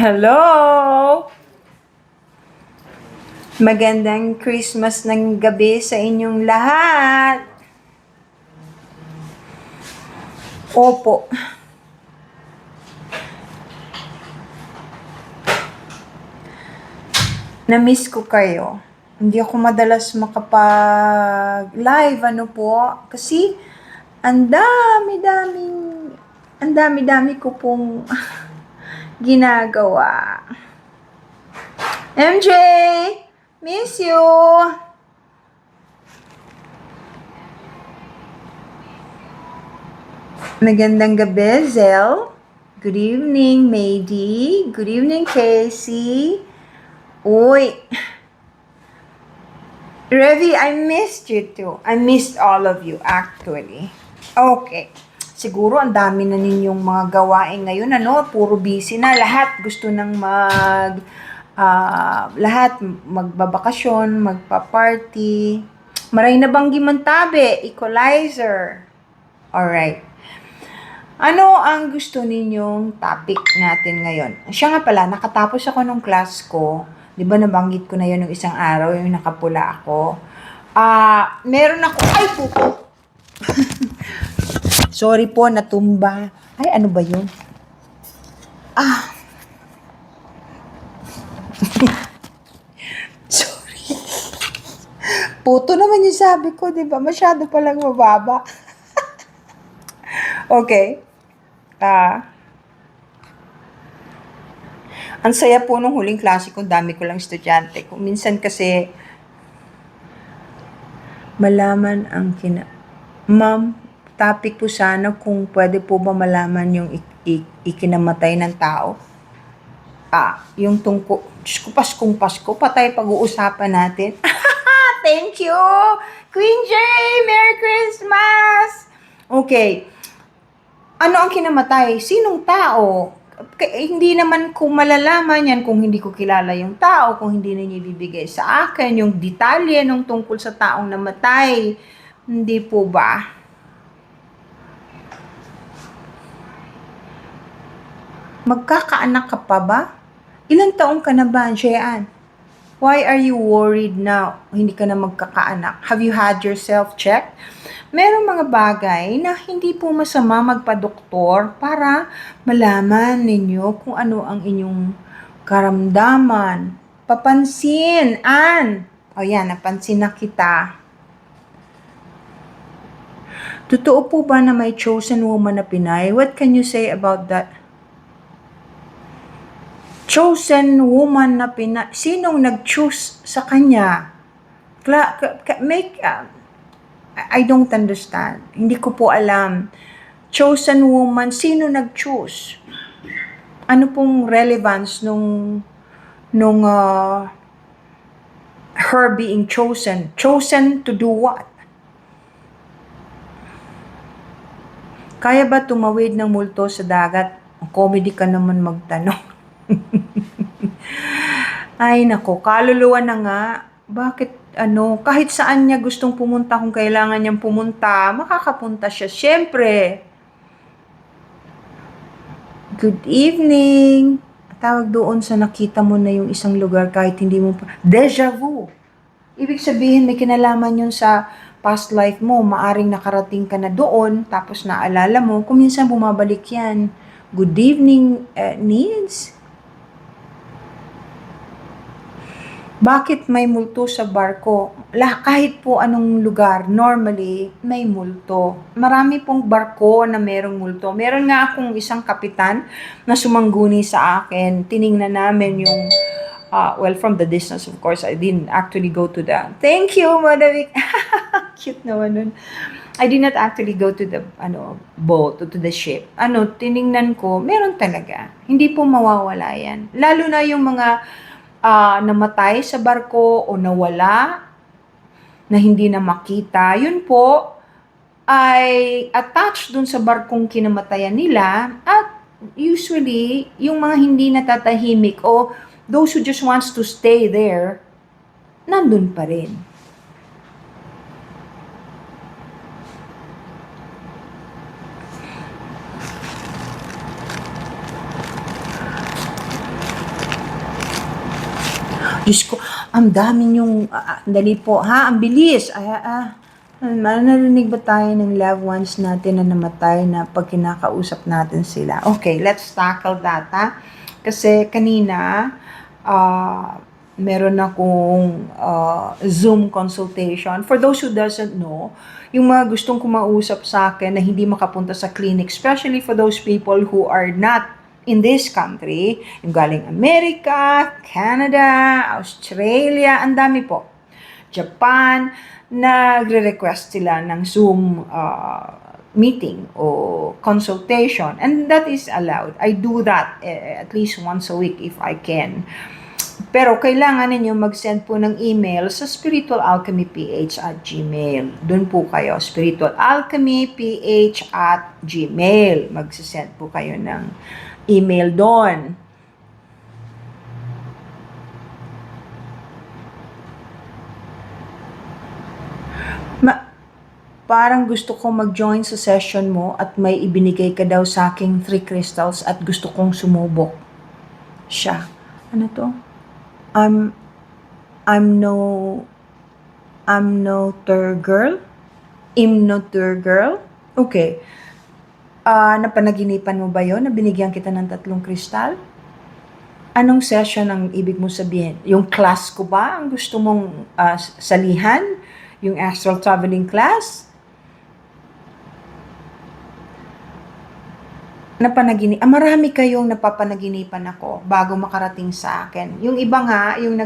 Hello! Magandang Christmas ng gabi sa inyong lahat. Opo. Na-miss ko kayo. Hindi ako madalas makapag-live, ano po. Kasi, ang dami-dami ko pong ginagawa. MJ! Miss you! Magandang gabi, Zel. Good evening, Mady. Good evening, Casey. Uy. Revi, I missed you too. I missed all of you, actually. Okay. Siguro ang dami na ninyong mga gawain ngayon, ano? Puro busy na. Lahat gusto nang lahat magbabakasyon, magpa-party. Maray na banggi man tabi, equalizer. Alright. Ano ang gusto ninyong topic natin ngayon? Siya nga pala, nakatapos ako nung class ko. Di ba nabanggit ko na yun nung isang araw, yung nakapula ako. Meron ako, ay pupo! Sorry po, natumba. Ay, ano ba yun? Sorry. Puto naman yung sabi ko, di ba? Masyado palang mababa. Okay. Ang saya po nung huling klase ko, dami ko lang estudyante. Kung minsan kasi, malaman ang Ma'am, topic po sana kung pwede po ba malaman yung ikinamatay ng tao. Yung tungkol, Diyos ko, Pasko, patay pag-uusapan natin. Thank you! Queen J! Merry Christmas! Okay. Ano ang kinamatay? Sinong tao? Hindi naman ko malalaman yan kung hindi ko kilala yung tao, kung hindi ninyo ibibigay sa akin yung detalye nung tungkol sa taong namatay. Hindi po ba? Magkakaanak ka pa ba? Ilang taong ka na ba, Jean? Why are you worried na hindi ka na magkakaanak? Have you had yourself checked? Merong mga bagay na hindi po masama magpa-doktor para malaman ninyo kung ano ang inyong karamdaman. Papansin, Ann! O yan, napansin na kita. Totoo po ba na may chosen woman na Pinay? What can you say about that? Chosen woman na Pinay? Sinong nag-choose sa kanya? I don't understand. Hindi ko po alam. Chosen woman, sino nag-choose? Ano pong relevance nung her being chosen? Chosen to do what? Kaya ba tumawid ng multo sa dagat? Comedy ka naman magtanong. Ay nako, kaluluwa na nga. Bakit kahit saan niya gustong pumunta, kung kailangan niyang pumunta, makakapunta siya. Siyempre. Good evening. Tawag doon sa nakita mo na yung isang lugar kahit hindi mo pa. Deja vu. Ibig sabihin may kinalaman yun sa past life mo. Maaring nakarating ka na doon, tapos naalala mo, kung minsan bumabalik yan. Good evening, Needs. Bakit may multo sa barko? Kahit po anong lugar, normally, may multo. Marami pong barko na merong multo. Meron nga akong isang kapitan na sumangguni sa akin. Tiningnan namin yung, from the distance, of course, I didn't actually go to the, thank you, Madam. Cute naman nun. I did not actually go to the, boat, to the ship. Tiningnan ko, meron talaga. Hindi po mawawala yan. Lalo na yung mga, namatay sa barko o nawala, na hindi na makita, yun po ay attached dun sa barkong kinamatayan nila, at usually, yung mga hindi natatahimik o those who just wants to stay there, nandun pa rin. Diyos ko, ang dami niyong, dali po, ha? Ang bilis. Narinig ba tayo ng loved ones natin na namatay na pag kinakausap natin sila? Okay, let's tackle that, ha? Kasi kanina, meron akong Zoom consultation. For those who doesn't know, yung mga gustong kumausap sa akin na hindi makapunta sa clinic, especially for those people who are not in this country, yung galing America, Canada, Australia, ang dami po. Japan, nagre-request sila ng Zoom meeting o consultation, and that is allowed. I do that at least once a week if I can. Pero kailangan ninyo mag-send po ng email sa spiritualalchemyph@gmail. Doon po kayo, spiritualalchemyph@gmail. Mag-send po kayo ng email doon. Parang gusto kong mag-join sa session mo at may ibinigay ka daw sa aking 3 crystals at gusto kong sumubok. Siya. Ano to? I'm no tour girl? I'm no tour girl? Okay. Napanaginipan mo ba yon na binigyan kita ng 3 kristal? Anong session ang ibig mo sabihin? Yung class ko ba ang gusto mong salihan? Yung astral traveling class? Marami kayong napapanaginipan ako bago makarating sa akin. Yung iba nga, yung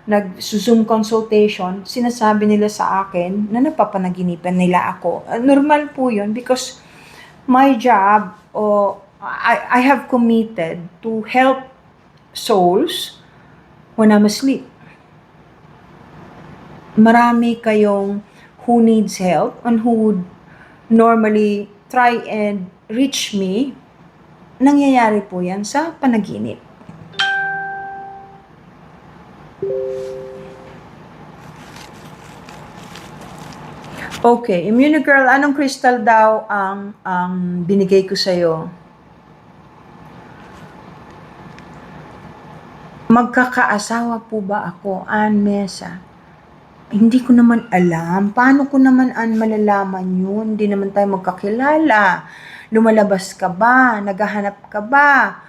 nag-Zoom consultation, sinasabi nila sa akin na napapanaginipan nila ako. Normal po yun because my job, I have committed to help souls when I'm asleep. Marami kayong who needs help and who would normally try and reach me, nangyayari po yan sa panaginip. Okay, Immunigirl, anong crystal daw ang binigay ko sa'yo? Magkakaasawa po ba ako, Ann Mesa? Hindi ko naman alam. Paano ko naman malalaman yun? Hindi naman tayo magkakilala. Lumalabas ka ba? Naghahanap ka ba?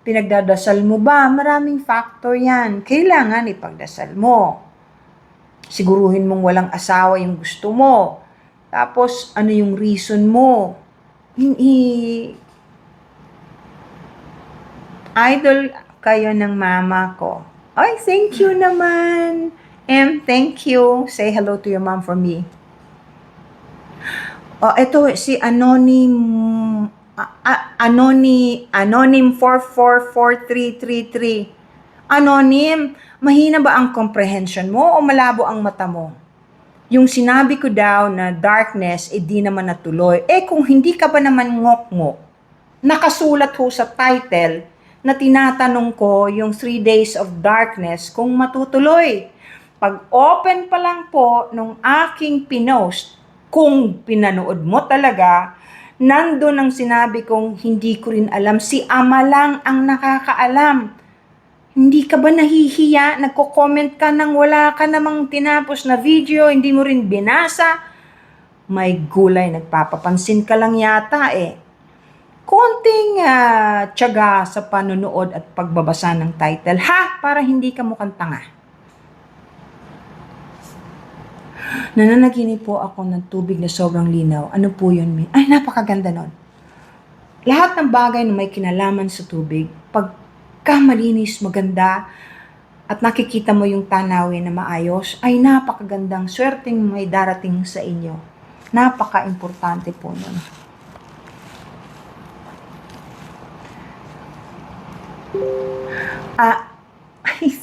Pinagdadasal mo ba? Maraming factor yan. Kailangan ipagdasal mo. Siguruhin mong walang asawa yung gusto mo. Tapos, ano yung reason mo? Idol kayo ng mama ko. Ay, thank you naman. Thank you. Say hello to your mom for me. Ito si Anonym 444333. Anonym, mahina ba ang comprehension mo o malabo ang mata mo? Yung sinabi ko daw na darkness, di naman natuloy. Kung hindi ka ba naman ngok-ngok, nakasulat ho sa title na tinatanong ko yung 3 days of darkness kung matutuloy. Pag open pa lang po nung aking pinost, kung pinanood mo talaga, nandun ang sinabi kong hindi ko rin alam. Si Ama lang ang nakakaalam. Hindi ka ba nahihiya? Nagko-comment ka nang wala ka namang tinapos na video, hindi mo rin binasa? May gulay, nagpapapansin ka lang yata Konting tiyaga sa panonood at pagbabasa ng title, ha? Para hindi ka mukhang tanga. Nananaginip po ako ng tubig na sobrang linaw. Ano po yun? Ay, napakaganda nun. Lahat ng bagay na may kinalaman sa tubig, pagka malinis, maganda, at nakikita mo yung tanawin na maayos, ay napakagandang swerteng may darating sa inyo. Napaka-importante po nun.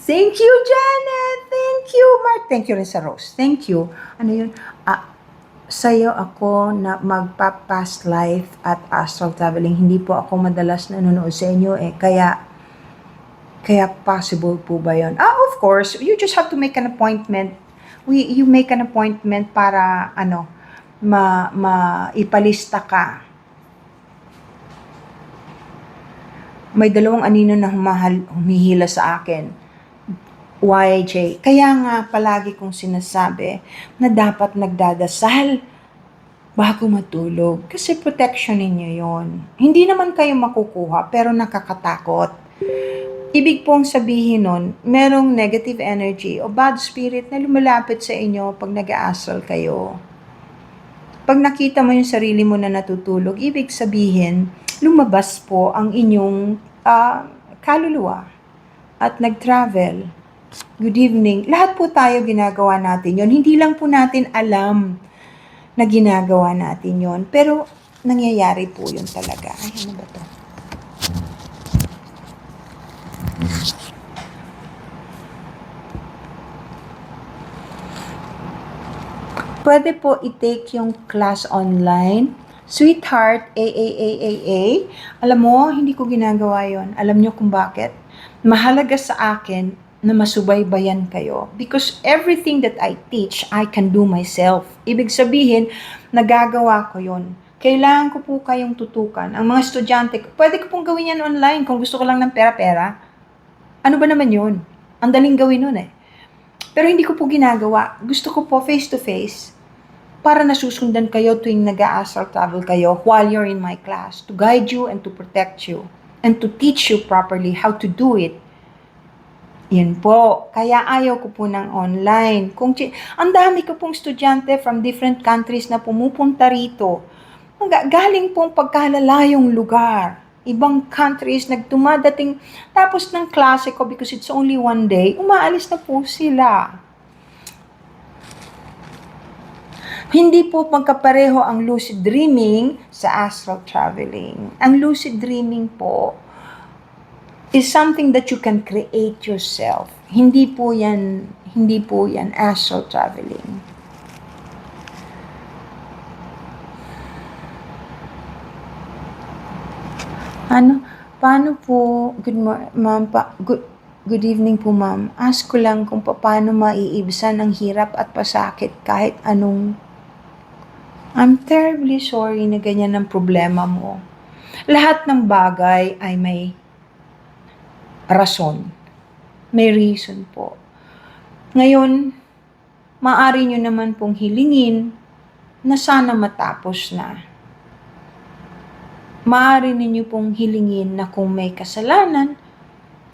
Thank you, Janet. Thank you, Mark. Thank you rin sa Rose. Thank you. Ano yun? Sa'yo ako na magpa-past life at astral traveling. Hindi po ako madalas nanonood sa inyo Kaya possible po ba yun? Of course. You just have to make an appointment. You make an appointment para ipalista ka. May 2 anino na humihila sa akin. YJ. Kaya nga palagi kong sinasabi na dapat nagdadasal bago matulog. Kasi protection ninyo yon. Hindi naman kayo makukuha pero nakakatakot. Ibig pong sabihin nun, merong negative energy o bad spirit na lumalapit sa inyo pag nag-aasal kayo. Pag nakita mo yung sarili mo na natutulog, ibig sabihin, lumabas po ang inyong kaluluwa at nag-travel. Good evening. Lahat po tayo ginagawa natin yon. Hindi lang po natin alam na ginagawa natin yon. Pero nangyayari po yun talaga. Ay, ano ba to? Pwede po i-take yung class online. Sweetheart, AAAAA. Alam mo, hindi ko ginagawa yon. Alam nyo kung bakit? Mahalaga sa akin na masubaybayan kayo. Because everything that I teach, I can do myself. Ibig sabihin, nagagawa ko yon. Kailangan ko po kayong tutukan. Ang mga estudyante, pwede ko pong gawin yan online kung gusto ko lang ng pera-pera. Ano ba naman yun? Ang daling gawin nun eh. Pero hindi ko po ginagawa. Gusto ko po face-to-face para nasusundan kayo tuwing nag-a-astral travel kayo while you're in my class to guide you and to protect you and to teach you properly how to do it. Yan po. Kaya ayaw ko po ng online. Ang dami ko pong estudyante from different countries na pumupunta rito. Galing pong pagkalalayong lugar. Ibang countries, nagtumadating, tapos ng klase ko, because it's only one day, umaalis na po sila. Hindi po magkapareho ang lucid dreaming sa astral traveling. Ang lucid dreaming po is something that you can create yourself. Hindi po yan astral traveling. Paano po, good evening po ma'am. Ask ko lang kung paano maiibsan ang hirap at pasakit kahit anong. I'm terribly sorry na ganyan ang problema mo. Lahat ng bagay ay may rason. May reason po. Ngayon, maaari nyo naman pong hilingin na sana matapos na. Maaari ninyo pong hilingin na kung may kasalanan,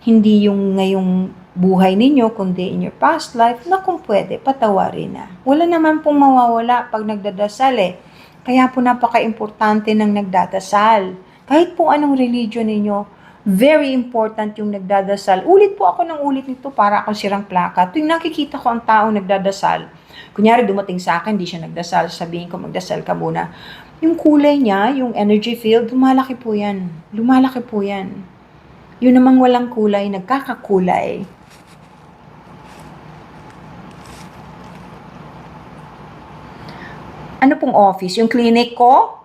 hindi yung ngayong buhay ninyo, kundi in your past life, na kung pwede, patawarin na. Wala naman pong mawawala pag nagdadasal eh. Kaya po napaka-importante ng nagdadasal. Kahit po anong religion ninyo, very important yung nagdadasal. Ulit po ako ng ulit nito para akong sirang plaka. Tuwing nakikita ko ang taong nagdadasal, kunyari dumating sa akin, di siya nagdasal, sabihin ko magdasal ka muna. Yung kulay niya, yung energy field, lumalaki po yan. Lumalaki po yan. Yun namang walang kulay, nagkakakulay. Ano pong office? Yung clinic ko?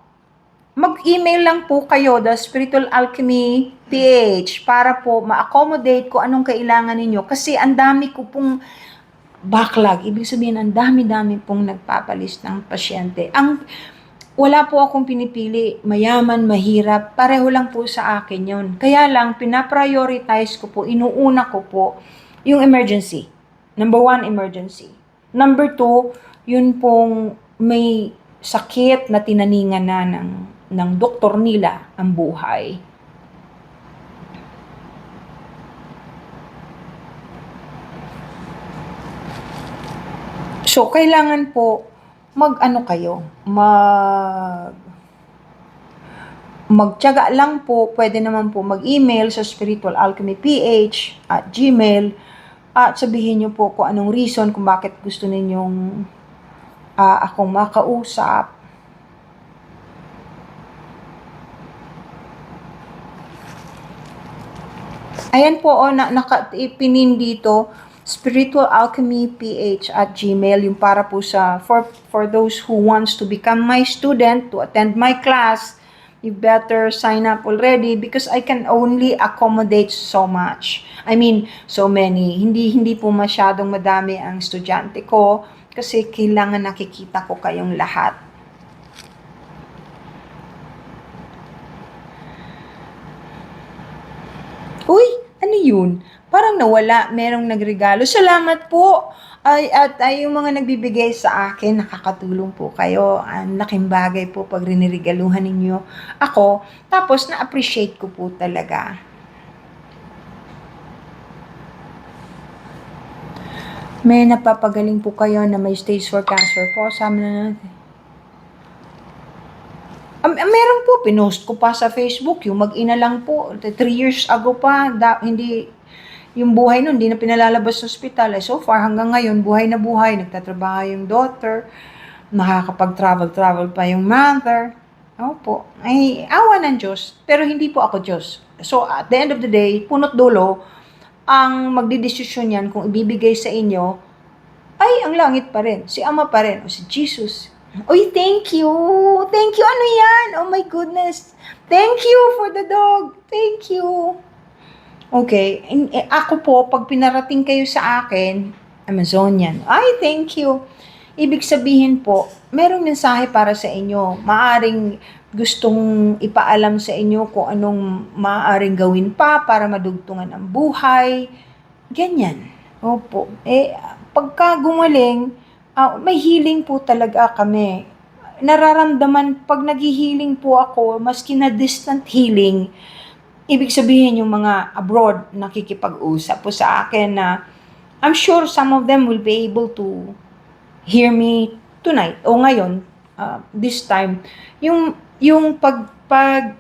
Mag-email lang po kayo, The Spiritual Alchemy PH, para po ma-accommodate ko anong kailangan ninyo. Kasi ang dami ko pong backlog. Ibig sabihin, ang dami-dami pong nagpapalis ng pasyente. Wala po akong pinipili, mayaman, mahirap, pareho lang po sa akin yun. Kaya lang, pinaprioritize ko po, inuuna ko po, yung emergency. Number 1, emergency. Number 2, yun pong may sakit na tinaningan na ng doktor nila ang buhay. So, kailangan po magtiyaga lang po, pwede naman po mag-email sa spiritualalchemyph@gmail at sabihin niyo po kung anong reason kung bakit gusto ninyong akong makausap. Ayan po, naka-pinin dito, spiritualalchemyph@gmail, yung para po for those who wants to become my student, to attend my class. You better sign up already because I can only accommodate so much. I mean, so many. Hindi po masyadong madami ang estudyante ko kasi kailangan nakikita ko kayong lahat. Uy, ano yun? Parang nawala, merong nagregalo. Salamat po! Ay, yung mga nagbibigay sa akin, nakakatulong po kayo. Ang laking bagay po pag rinirigaluhan ninyo ako. Tapos, na-appreciate ko po talaga. May napapagaling po kayo na may stage 4 cancer po. Sabi na natin. Meron po, pinost ko pa sa Facebook, yung mag-ina lang po, 3 years ago pa, hindi, yung buhay nun, hindi na pinalalabas sa ospital. So far, hanggang ngayon, buhay na buhay, nagtatrabaho yung daughter, nakakapag-travel pa yung mother. Opo, ay awa ng Diyos, pero hindi po ako Diyos. So at the end of the day, punot dulo, ang magdidesisyon yan kung ibibigay sa inyo, ay ang langit pa rin, si Ama pa rin, o si Jesus. Uy, thank you! Thank you! Ano yan? Oh my goodness! Thank you for the dog! Thank you! Okay, ako po, pag pinarating kayo sa akin, Amazonian, ay, thank you! Ibig sabihin po, merong mensahe para sa inyo. Maaring gustong ipaalam sa inyo kung anong maaaring gawin pa para madugtungan ang buhay. Ganyan. Opo. Pagka gumaling, may healing po talaga kami. Nararamdaman, pag nag-healing po ako, maski na distant healing, ibig sabihin yung mga abroad nakikipag-usap po sa akin na I'm sure some of them will be able to hear me tonight o ngayon, this time. Yung pag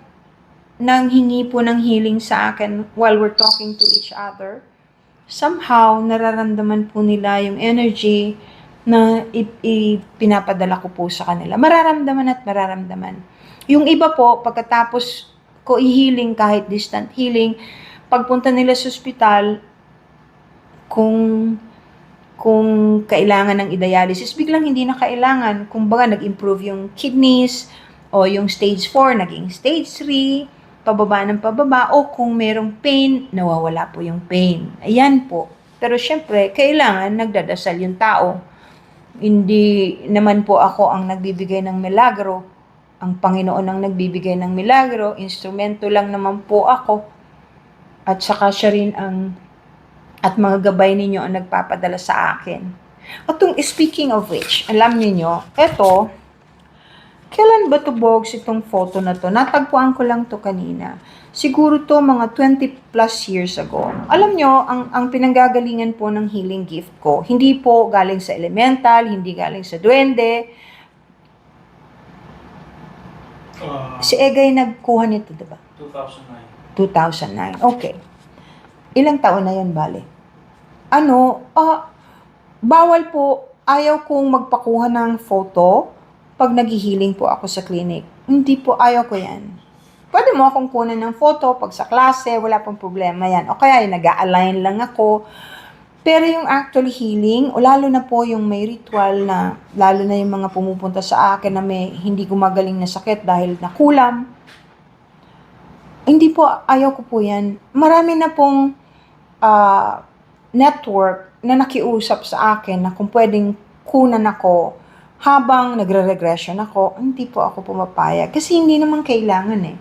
nanghingi po ng healing sa akin while we're talking to each other, somehow nararamdaman po nila yung energy na ipinapadala ko po sa kanila. Mararamdaman at mararamdaman. Yung iba po, pagkatapos ko i-healing kahit distant healing, pagpunta nila sa ospital, kung kailangan ng i-dialysis, biglang hindi na kailangan. Kung baga, nag-improve yung kidneys, o yung stage 4, naging stage 3, pababa ng pababa, o kung merong pain, nawawala po yung pain. Ayan po. Pero syempre, kailangan nagdadasal yung tao. Hindi naman po ako ang nagbibigay ng milagro. Ang Panginoon ang nagbibigay ng milagro. Instrumento lang naman po ako. At saka siya rin at mga gabay ninyo ang nagpapadala sa akin. At speaking of which, alam niyo, eto, kailan ba to bogs itong photo na to? Natagpuan ko lang to kanina. Siguro to mga 20 plus years ago. Alam nyo, ang pinanggagalingan po ng healing gift ko, hindi po galing sa elemental, hindi galing sa duwende. Si Egay nagkuha nito, diba? 2009. Okay. Ilang taon na yan, bale? Bawal po, ayaw kong magpakuha ng photo pag nag-healing po ako sa clinic. Hindi po, ayaw ko yan. Pwede mo akong kunan ng photo pag sa klase, wala pong problema yan. O kaya nag-a-align lang ako. Pero yung actual healing, o lalo na po yung may ritual na, lalo na yung mga pumupunta sa akin na may hindi gumagaling na sakit dahil nakulam. Hindi po, ayaw ko po yan. Marami na pong network na nakiusap sa akin na kung pwedeng kunan ako habang nagre-regression ako, hindi po ako pumapayag. Kasi hindi naman kailangan eh.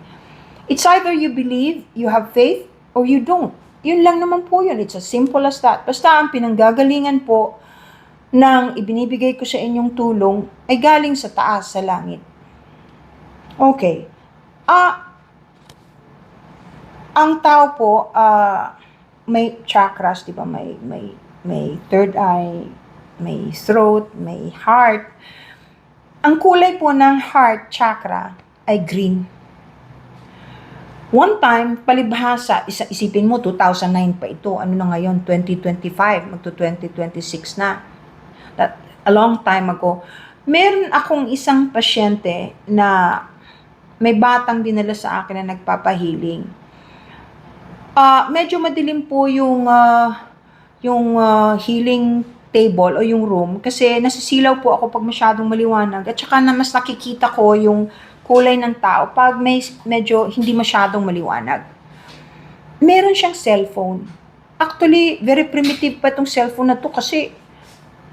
It's either you believe, you have faith, or you don't. Yun lang naman po yun. It's as simple as that. Basta ang pinanggagalingan po ng ibinibigay ko sa inyong tulong ay galing sa taas, sa langit. Okay. Ang tao po, may chakras, di ba? May third eye, may throat, may heart. Ang kulay po ng heart chakra ay green. One time, palibhasa, isipin mo, 2009 pa ito. Ano na ngayon? 2025, magto-2026 na. A long time ago. Meron akong isang pasyente na may batang dinala sa akin na nagpapahiling. Medyo madilim po yung healing table o yung room kasi nasisilaw po ako pag masyadong maliwanag at saka na mas nakikita ko yung kulay ng tao pag medyo hindi masyadong maliwanag. Meron siyang cellphone. Actually, very primitive pa itong cellphone na to kasi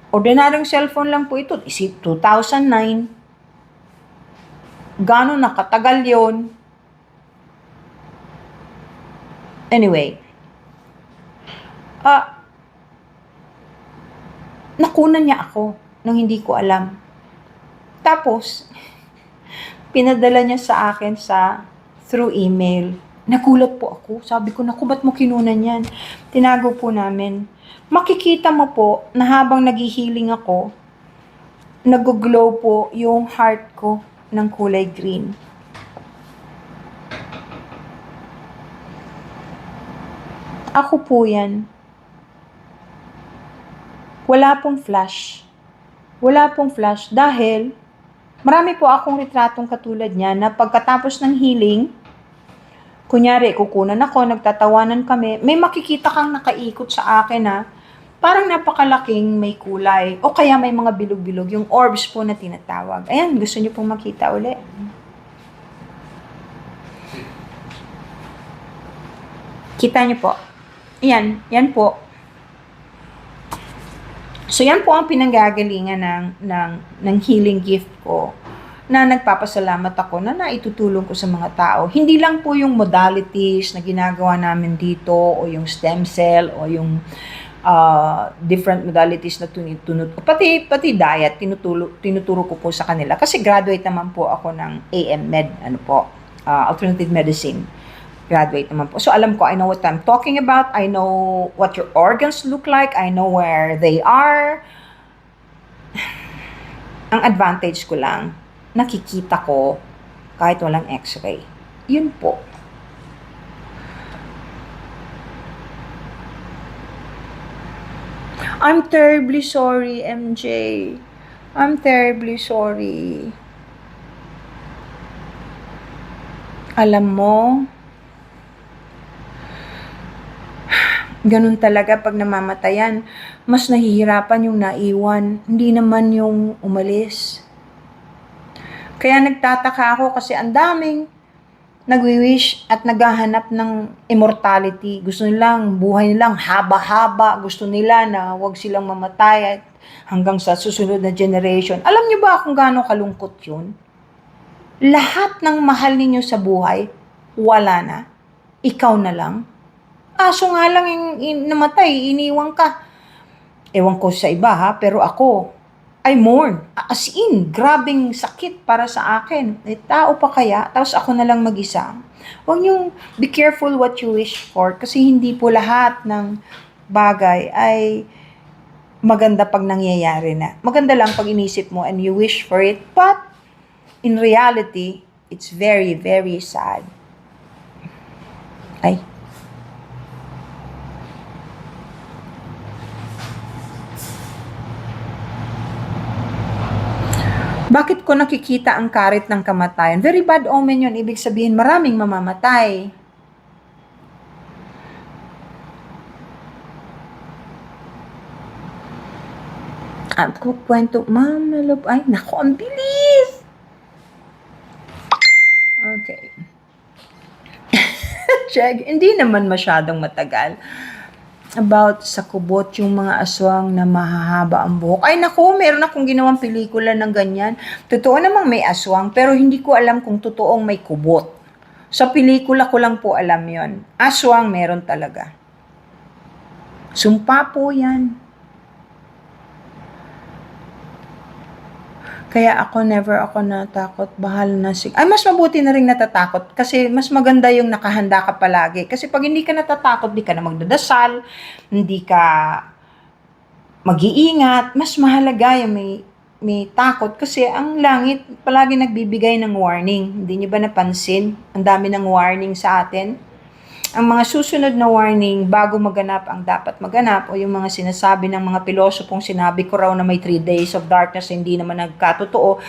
ordinaryong cellphone lang po ito. Isip 2009. Gano'n nakatagal yon. Anyway, Ah, nakunan niya ako nang hindi ko alam. Tapos, pinadala niya sa akin through email. Nagulat po ako. Sabi ko, naku, ba't mo kinunan yan? Tinago po namin. Makikita mo po na habang naghihiling ako, nag-glow po yung heart ko ng kulay green. Ako po yan. Wala pong flash. Wala pong flash dahil marami po akong retratong katulad niya na pagkatapos ng healing, kunyari, kukunan ako, nagtatawanan kami, may makikita kang nakaikot sa akin na parang napakalaking may kulay. O kaya may mga bilog-bilog, yung orbs po na tinatawag. Ayan, gusto niyo pong makita uli. Kita niyo po. Ayan, yan po. So, yan po ang pinanggagalingan ng healing gift ko na nagpapasalamat ako na naitutulong ko sa mga tao. Hindi lang po yung modalities na ginagawa namin dito o yung stem cell o yung different modalities na tinuturo ko. Pati diet, tinuturo ko po sa kanila. Kasi graduate naman po ako ng AM Med, alternative medicine. Graduate naman po. So, alam ko, I know what I'm talking about. I know what your organs look like. I know where they are. Ang advantage ko lang, nakikita ko kahit walang x-ray. Yun po. I'm terribly sorry, MJ. I'm terribly sorry. Alam mo, ganun talaga pag namamatayan. Mas nahihirapan yung naiwan, hindi naman yung umalis. Kaya nagtataka ako kasi ang daming nagwi-wish at naghahanap ng immortality. Gusto nilang buhay nilang haba-haba. Gusto nila na wag silang mamatay at hanggang sa susunod na generation. Alam niyo ba kung gaano kalungkot yun? Lahat ng mahal ninyo sa buhay, wala na. Ikaw na lang. Aso nga lang yung namatay, iniwan ka. Ewan ko sa iba ha, pero ako, I mourn. As in, grabing sakit para sa akin. Tao pa kaya, tapos ako na lang mag-isa. Huwag niyong be careful what you wish for kasi hindi po lahat ng bagay ay maganda pag nangyayari na. Maganda lang pag inisip mo and you wish for it, but in reality, it's very, very sad. Ay. Bakit ko nakikita ang karit ng kamatayan? Very bad omen yun. Ibig sabihin, maraming mamamatay. At kukwento, Mama Love, ay, naku, ang bilis! Okay. Check. Hindi naman masyadong matagal. About sa kubot, yung mga aswang na mahahaba ang buhok. Ay naku, meron akong ginawang pelikula ng ganyan. Totoo namang may aswang, pero hindi ko alam kung totoong may kubot. Sa pelikula ko lang po alam yon. Aswang meron talaga. Sumpa po yan. Kaya ako, never ako natakot. Bahal na ay, mas mabuti na rin natatakot. Kasi mas maganda yung nakahanda ka palagi. Kasi pag hindi ka natatakot, di ka na magdadasal, hindi ka mag-iingat. Mas mahalaga yung may takot. Kasi ang langit palagi nagbibigay ng warning. Hindi niyo ba napansin? Ang dami ng warning sa atin. Ang mga susunod na warning bago maganap ang dapat maganap o yung mga sinasabi ng mga pilosopong sinabi ko raw na may 3 days of darkness hindi naman nagkatotoo.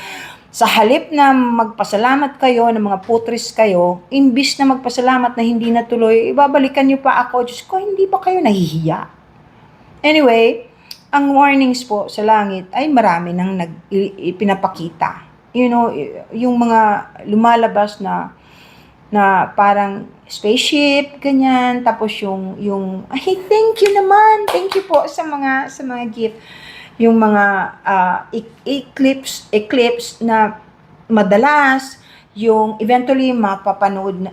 Sa halip na magpasalamat kayo, ng mga putris kayo, imbis na magpasalamat na hindi natuloy, ibabalikan niyo pa ako. Diyos ko, hindi ba kayo nahihiya? Anyway, ang warnings po sa langit ay marami nang ipinapakita. You know, yung mga lumalabas na parang spaceship, ganyan, tapos yung ay, thank you naman, thank you po sa mga gift, yung mga eclipse na madalas, yung eventually mapapanood,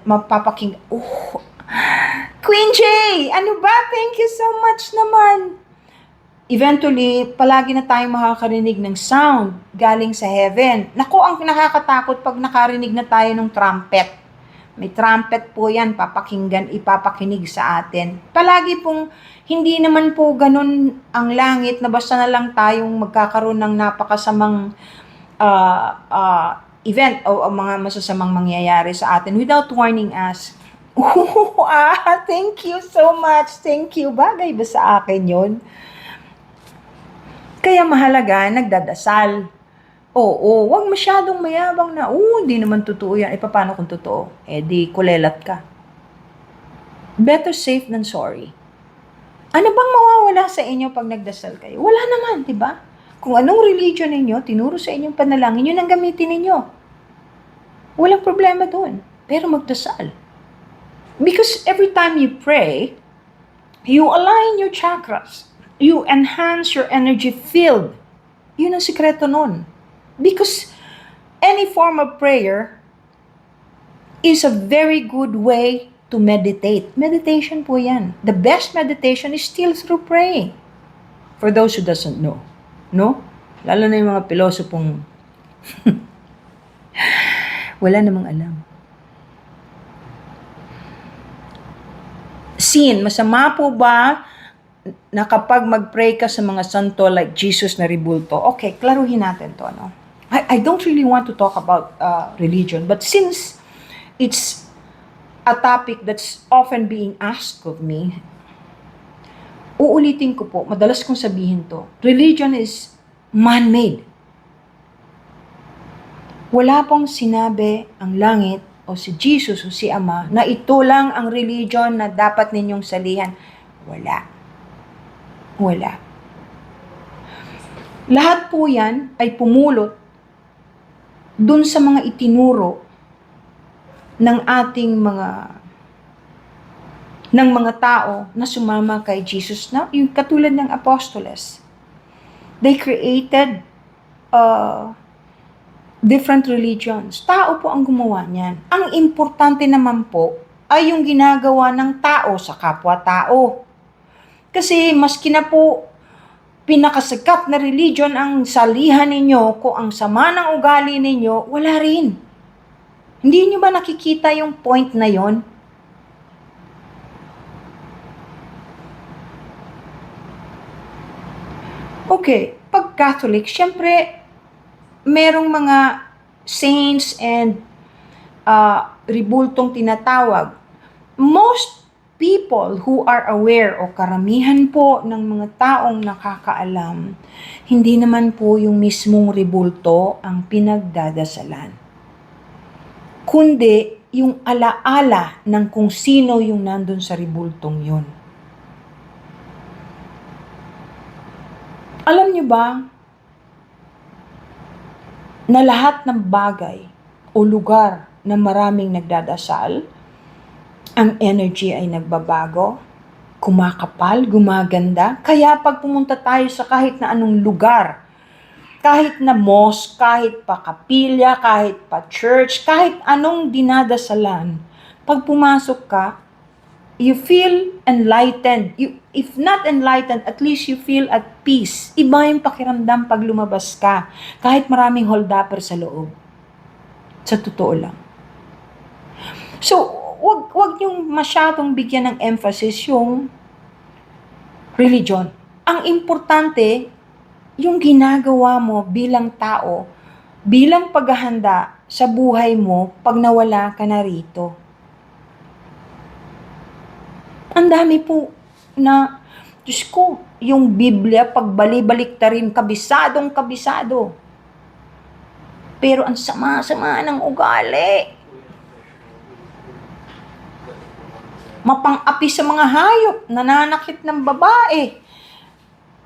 Queen J, ano ba? Thank you so much naman. Eventually, palagi na tayong makakarinig ng sound galing sa heaven. Naku, ang nakakatakot pag nakarinig na tayo ng trumpet. May trumpet po yan, ipapakinig sa atin. Palagi pong, hindi naman po ganun ang langit na basta na lang tayong magkakaroon ng napakasamang event o mga masasamang mangyayari sa atin without warning us. Thank you so much. Thank you. Bagay ba sa akin yun? Kaya mahalaga, nagdadasal. Oo, wag masyadong mayabang na, hindi naman totoo yan. Paano kung totoo? Di kulelat ka. Better safe than sorry. Ano bang mawawala sa inyo pag nagdasal kayo? Wala naman, di ba? Kung anong religion ninyo, tinuro sa inyong panalangin, yun ang gamitin ninyo. Walang problema doon. Pero magdasal. Because every time you pray, you align your chakras. You enhance your energy field. Yun ang sikreto nun. Because any form of prayer is a very good way to meditate. Meditation po yan. The best meditation is still through praying. For those who doesn't know. No? Lalo na yung mga pilosopong wala namang alam. Sin, masama po ba na kapag mag-pray ka sa mga santo like Jesus na Rebulto? Okay, klaruhin natin to. No? I don't really want to talk about religion, but since it's a topic that's often being asked of me, uulitin ko po, madalas kong sabihin to, religion is man-made. Wala pong sinabi ang langit o si Jesus o si Ama na ito lang ang religion na dapat ninyong salihan. Wala. Wala. Lahat po yan ay pumulot dun sa mga itinuro ng ating mga tao na sumama kay Jesus, na yung katulad ng apostoles. They created different religions. Tao po ang gumawa niyan. Ang importante naman po ay yung ginagawa ng tao sa kapwa-tao. Kasi maski na po pinakasikat na religion ang salihan ninyo, kung ang sama ng ugali ninyo, wala rin. Hindi nyo ba nakikita yung point na yon? Okay, pag Catholic, syempre, merong mga saints and rebultong tinatawag. Most people who are aware o karamihan po ng mga taong nakakaalam, hindi naman po yung mismong rebulto ang pinagdadasalan. Kundi yung alaala ng kung sino yung nandun sa rebultong yun. Alam niyo ba na lahat ng bagay o lugar na maraming nagdadasal, ang energy ay nagbabago, kumakapal, gumaganda. Kaya pag pumunta tayo sa kahit na anong lugar, kahit na mosque, kahit pa kapilya, kahit pa church, kahit anong dinadasalan, pag pumasok ka, you feel enlightened. If not enlightened, at least you feel at peace. Iba yung pakiramdam pag lumabas ka, kahit maraming hold-upper sa loob. Sa totoo lang. So, wag yung masyadong bigyan ng emphasis yung religion. Ang importante, yung ginagawa mo bilang tao, bilang paghahanda sa buhay mo pag nawala ka na rito. Ang dami po na, Diyos ko, yung Biblia, pagbali-balik ta rin, kabisadong-kabisado. Pero ang sama-sama ng ugali. Mapang-api sa mga hayop, nananakit ng babae,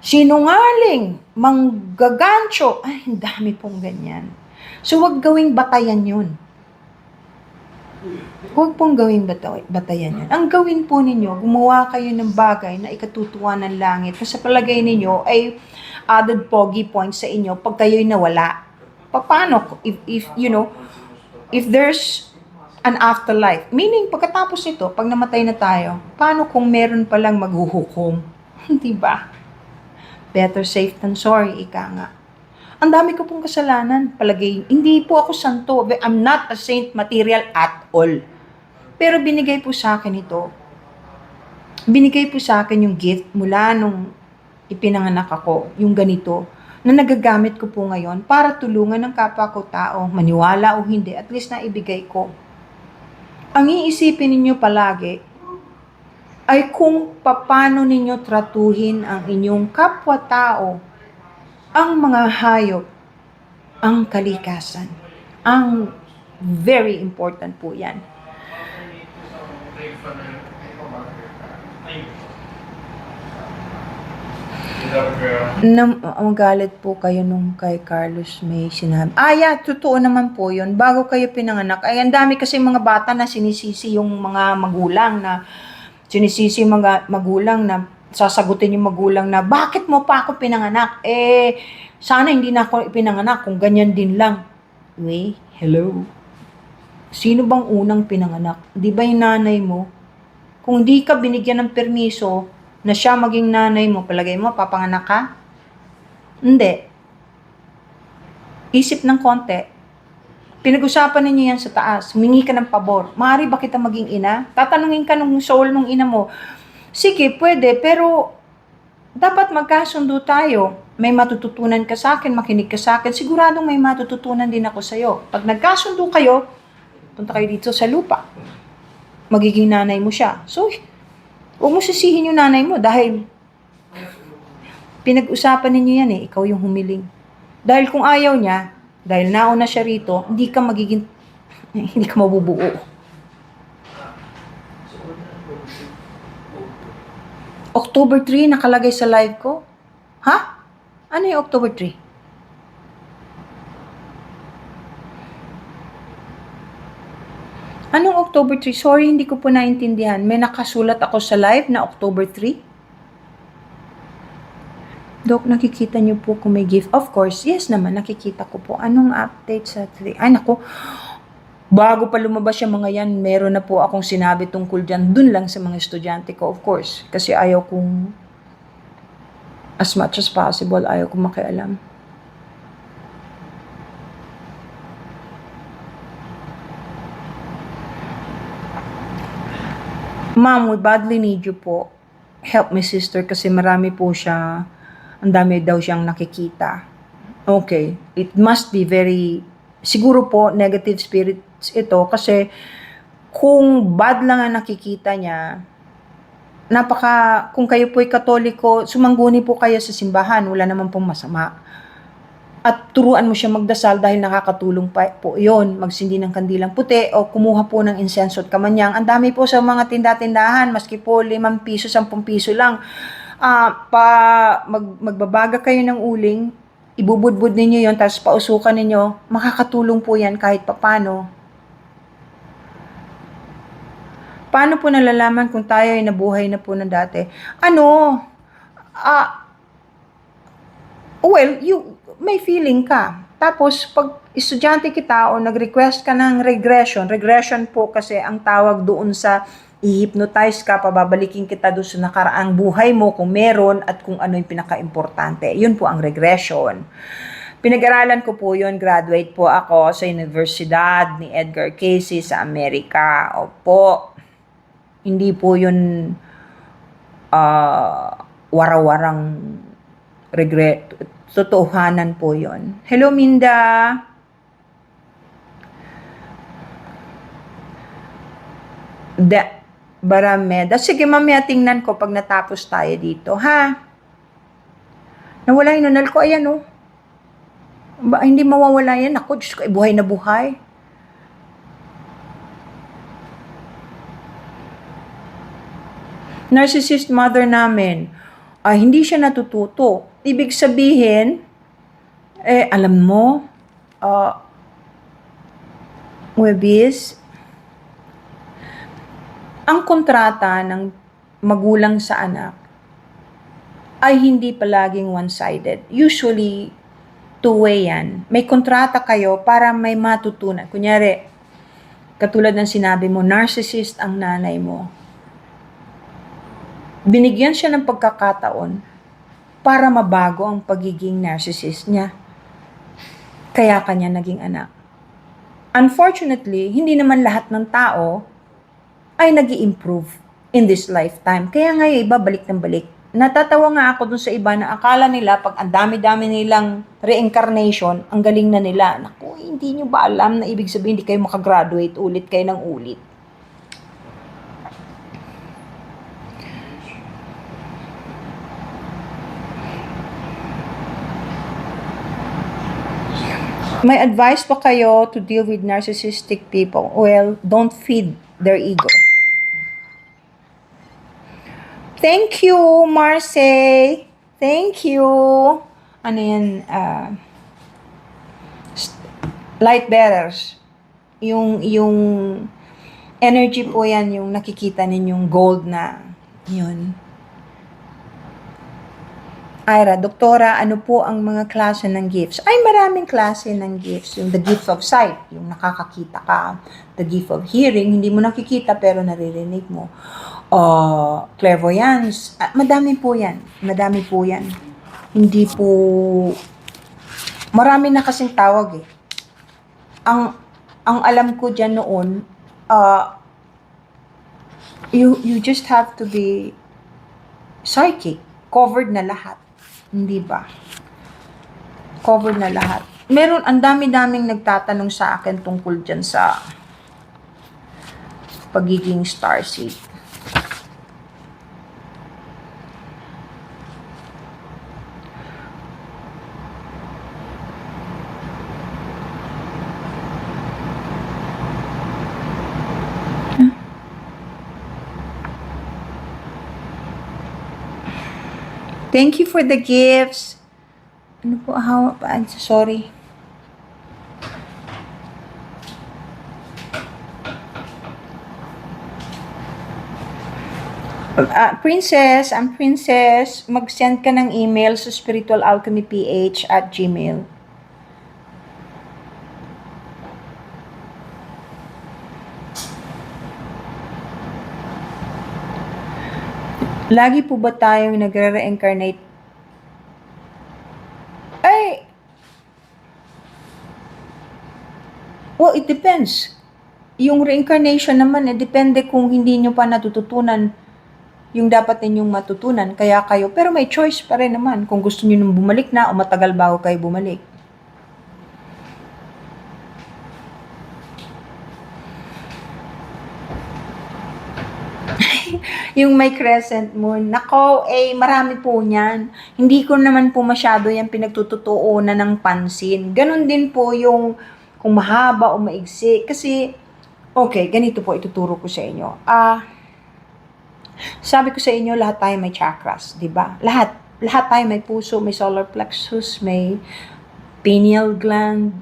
sinungaling, manggagancho. Ay, ang dami pong ganyan. So, wag gawing batayan yun. Huwag pong gawing batayan yun. Ang gawin po ninyo, gumawa kayo ng bagay na ikatutuwa ng langit na sa palagay ninyo ay added pogi points sa inyo pag kayo'y nawala. Paano? If there's an afterlife. Meaning, pagkatapos nito, pag namatay na tayo, paano kung meron palang maghuhukom? Di ba? Better safe than sorry, ika nga. Ang dami ko pong kasalanan, palagay. Hindi po ako santo. I'm not a saint material at all. Pero binigay po sa akin ito. Binigay po sa akin yung gift mula nung ipinanganak ako, yung ganito, na nagagamit ko po ngayon para tulungan ng kapwa ko tao, maniwala o hindi, at least na ibigay ko. Ang iisipin ninyo palagi ay kung paano ninyo tratuhin ang inyong kapwa-tao, ang mga hayop, ang kalikasan. Ang very important po yan. Magalit po kayo nung kay Carlos may sinabi. Yeah, totoo naman po yun. Bago kayo pinanganak, ay ang dami kasi mga bata na sinisisi yung mga magulang na sasagutin yung magulang na bakit mo pa ako pinanganak? Sana hindi na ako pinanganak kung ganyan din lang. Wait, hello? Sino bang unang pinanganak? Di ba yung nanay mo? Kung di ka binigyan ng permiso na siya maging nanay mo, palagay mo, papanganak ka? Hindi. Isip ng konti. Pinag-usapan ninyo yan sa taas. Humingi ka ng pabor. Maaari ba kita maging ina? Tatanungin ka nung soul nung ina mo. Sige, pwede, pero dapat magkasundo tayo. May matututunan ka sa akin, makinig ka sa akin. Siguradong may matututunan din ako sa'yo. Pag nagkasundo kayo, punta kayo dito sa lupa. Magiging nanay mo siya. So, huwag mo sisihin yung nanay mo dahil pinag-usapan ninyo yan ikaw yung humiling. Dahil kung ayaw niya, dahil nauna siya rito, hindi ka mabubuo. October 3, nakalagay sa live ko. Ha? Ano yung October 3? Anong October 3? Sorry, hindi ko po naintindihan. May nakasulat ako sa live na October 3? Dok, nakikita niyo po kung may gift? Of course, yes naman, nakikita ko po. Anong update sa 3? Ay, naku. Bago pa lumabas yung mga yan, meron na po akong sinabi tungkol dyan. Dun lang sa mga estudyante ko, of course. Kasi ayaw kong, as much as possible, ayaw kong makialam. Ma'am, we badly need you po. Help my sister kasi marami po siya, ang dami daw siyang nakikita. Okay, it must be very, siguro po negative spirits ito kasi kung bad lang ang nakikita niya, kung kayo po'y Katoliko, sumangguni po kayo sa simbahan, wala naman pong masama. At turuan mo siya magdasal dahil nakakatulong pa po yun, magsindi ng kandilang puti o kumuha po ng insenso at kamanyang. Ang dami po sa mga tinda-tindahan, maski po 5 piso, 10 piso lang. Magbabaga kayo ng uling, ibubudbud ninyo yon tapos pausukan ninyo, makakatulong po yan kahit papano. Paano po nalalaman kung tayo ay nabuhay na po ng dati? May feeling ka. Tapos, pag estudyante kita o nag-request ka ng regression po kasi ang tawag doon sa i-hypnotize ka, pababalikin kita doon sa nakaraang buhay mo kung meron at kung ano yung pinaka-importante. Yun po ang regression. Pinag-aralan ko po yun, graduate po ako sa Universidad ni Edgar Cayce sa Amerika. Opo, hindi po yun warawarang regret. Totohanan po yun. Hello, Minda. Barameda. Sige, mamaya tingnan ko pag natapos tayo dito, ha? Nawala yung nunal ko. Ayan, oh. Hindi mawawala yan. Ako, Diyos ko, buhay na buhay. Narcissist mother namin. Hindi siya natututo. Ibig sabihin, alam mo, Webis, ang kontrata ng magulang sa anak ay hindi palaging one-sided. Usually, two-way yan. May kontrata kayo para may matutunan. Kunyari, Katulad ng sinabi mo, narcissist ang nanay mo. Binigyan siya ng pagkakataon para mabago ang pagiging narcissist niya. Kaya kanya naging anak. Unfortunately, hindi naman lahat ng tao ay nag-i-improve in this lifetime. Kaya nga yung iba balik ng balik. Natatawa nga ako dun sa iba na akala nila pag ang dami-dami nilang reincarnation, ang galing na nila. Naku, hindi nyo ba alam na ibig sabihin hindi kayo makagraduate ulit kayo ng ulit. May advice pa kayo to deal with narcissistic people? Well, don't feed their ego. Thank you, Marce. Thank you. Ano yan? Light bearers. Yung energy po yan, yung nakikita ninyong gold na yun. Ira, Doktora, ano po ang mga klase ng gifts? Ay, maraming klase ng gifts. Yung the gift of sight, yung nakakakita ka. The gift of hearing, hindi mo nakikita pero naririnig mo. Clairvoyance, madami po yan. Madami po yan. Hindi po, marami na kasing tawag eh. Ang alam ko dyan noon, you just have to be psychic. Covered na lahat. Hindi ba? Covered na lahat. Meron, ang dami-daming nagtatanong sa akin tungkol dyan sa pagiging starseed. Thank you for the gifts. Ano po, sorry. Princess, I'm Princess. Mag-send ka ng email sa spiritualalchemyph@gmail. Lagi po ba tayong nagre-reincarnate? Ay, well, it depends. Yung reincarnation naman, depende kung hindi nyo pa natututunan yung dapat ninyong matutunan, kaya kayo, pero may choice pa rin naman kung gusto nyo nung bumalik na o matagal bago kayo bumalik. Yung may crescent moon, nako, marami po niyan. Hindi ko naman po masyado yan pinagtututuunan ng pansin. Ganon din po yung kung mahaba o maigsi. Kasi, okay, ganito po ituturo ko sa inyo. Sabi ko sa inyo, lahat tayo may chakras, di ba? Lahat tayo may puso, may solar plexus, may pineal gland.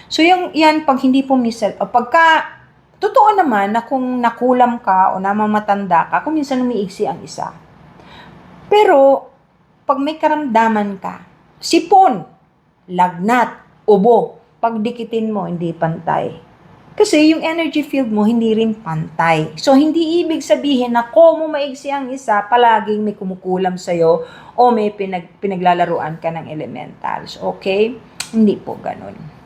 So, yan, pag hindi po misal, o pagka, totoo naman na kung nakulam ka o namamatanda ka, kung minsan umiigsi ang isa. Pero, pag may karamdaman ka, sipon, lagnat, ubo, pagdikitin mo, hindi pantay. Kasi yung energy field mo, hindi rin pantay. So, hindi ibig sabihin na kung maigsi ang isa, palaging may kumukulam sa'yo o may pinaglalaruan ka ng elementals. Okay? Hindi po ganun.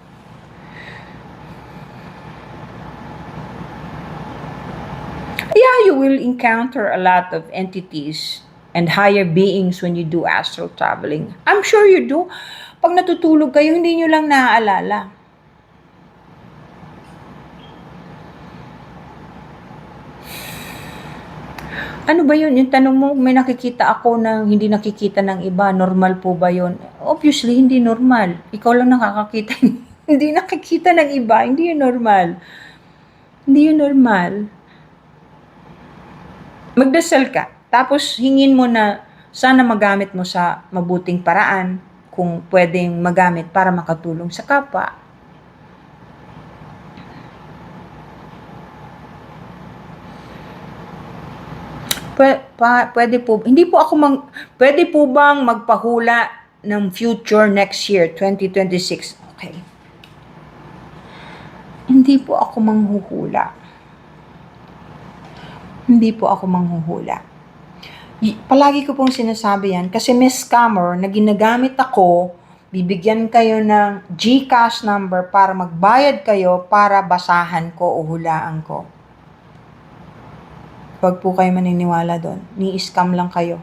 Yeah, you will encounter a lot of entities and higher beings when you do astral traveling. I'm sure you do. Pag natutulog kayo, hindi nyo lang naaalala. Ano ba yun? Yung tanong mo, may nakikita ako na hindi nakikita ng iba, normal po ba yun? Obviously, hindi normal. Ikaw lang nakakakita. Hindi nakikita ng iba, hindi yun normal. Hindi yun normal. Magdasal ka, tapos hingin mo na sana magamit mo sa mabuting paraan kung pwedeng magamit para makatulong sa kapwa. Pwede po, hindi po ako pwede po bang magpahula ng future next year, 2026? Okay. Hindi po ako manghuhula. Hindi po ako manghuhula. Palagi ko pong sinasabi yan kasi may scammer na ginagamit ako, bibigyan kayo ng GCash number para magbayad kayo para basahan ko o hulaan ko. Huwag po kayo maniniwala doon. Ni-scam lang kayo.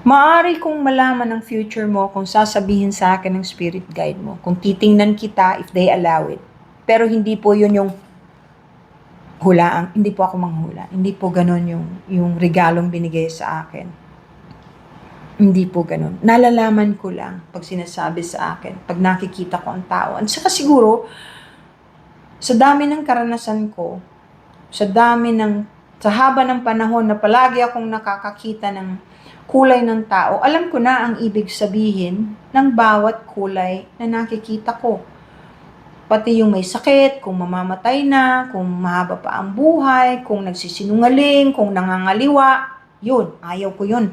Maari kong malaman ang future mo kung sasabihin sa akin ng spirit guide mo. Kung titingnan kita, if they allow it. Pero hindi po yun yung hulaan. Hindi po ako manghula. Hindi po ganun yung regalong binigay sa akin. Hindi po ganun. Nalalaman ko lang pag sinasabi sa akin. Pag nakikita ko ang tao. At saka siguro, sa dami ng karanasan ko, sa haba ng panahon na palagi akong nakakakita ng kulay ng tao, alam ko na ang ibig sabihin ng bawat kulay na nakikita ko. Pati yung may sakit, kung mamamatay na, kung mahaba pa ang buhay, kung nagsisinungaling, kung nangangaliwa, yun, ayaw ko yun.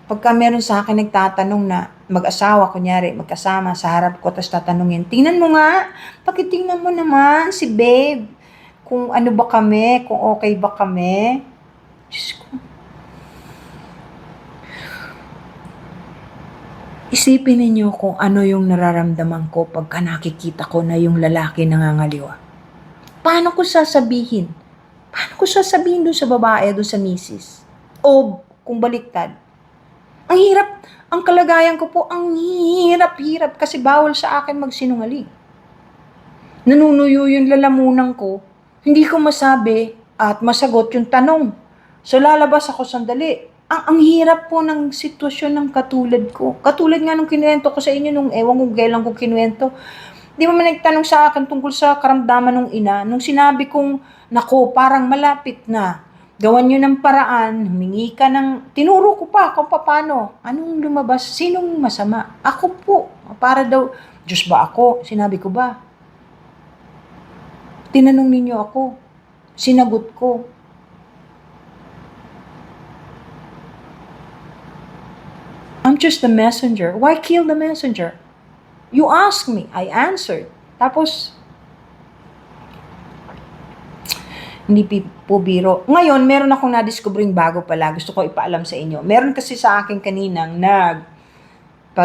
Pagka meron sa akin nagtatanong na mag-asawa, kunyari, magkasama sa harap ko, tapos tatanungin, tingnan mo nga, pakitingnan mo naman si babe, kung ano ba kami, kung okay ba kami. Diyos ko. Isipin ninyo kung ano yung nararamdaman ko pagka nakikita ko na yung lalaki nangangaliwa. Paano ko sasabihin? Paano ko sasabihin doon sa babae, doon sa misis? O kung baliktad? Ang hirap, ang kalagayan ko po, ang hirap kasi bawal sa akin magsinungaling. Nanunuyo yung lalamunan ko, hindi ko masabi at masagot yung tanong. So lalabas ako sandali. Ang hirap po ng sitwasyon ng katulad ko. Katulad nga nung kinuwento ko sa inyo, nung ewan kung kailan ko kinuwento. Di ba man nagtanong sa akin tungkol sa karamdaman ng ina, nung sinabi kong, nako, parang malapit na. Gawan nyo ng paraan, humingi ka ng, tinuro ko pa kung paano. Anong lumabas? Sinong masama? Ako po. Para daw, Diyos ba ako? Sinabi ko ba? Tinanong ninyo ako. Sinagot ko. I'm just the messenger. Why kill the messenger? You asked me. I answered. Tapos, hindi po biro. Ngayon, meron akong na-discovering bago pala. Gusto ko ipaalam sa inyo. Meron kasi sa akin kaninang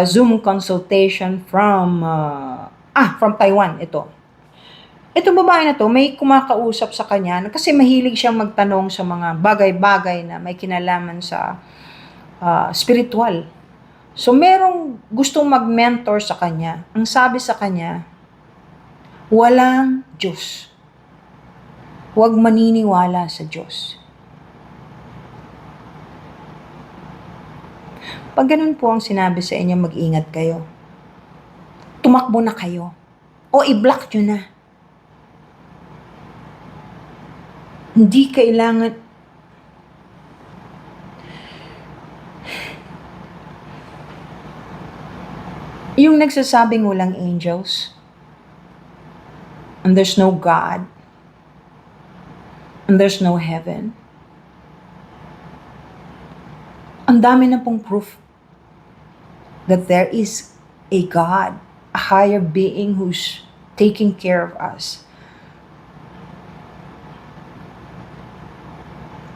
Zoom consultation from Taiwan. Itong babae na to, may kumakausap sa kanya kasi mahilig siyang magtanong sa mga bagay-bagay na may kinalaman sa spiritual. So, merong gustong mag-mentor sa kanya. Ang sabi sa kanya, walang Diyos. Huwag maniniwala sa Diyos. Pag ganun po ang sinabi sa inyo, mag-ingat kayo. Tumakbo na kayo. O i-block nyo na. Hindi kailangan. Yung nagsasabing walang angels, and there's no God, and there's no heaven, ang dami na pong proof that there is a God, a higher being who's taking care of us.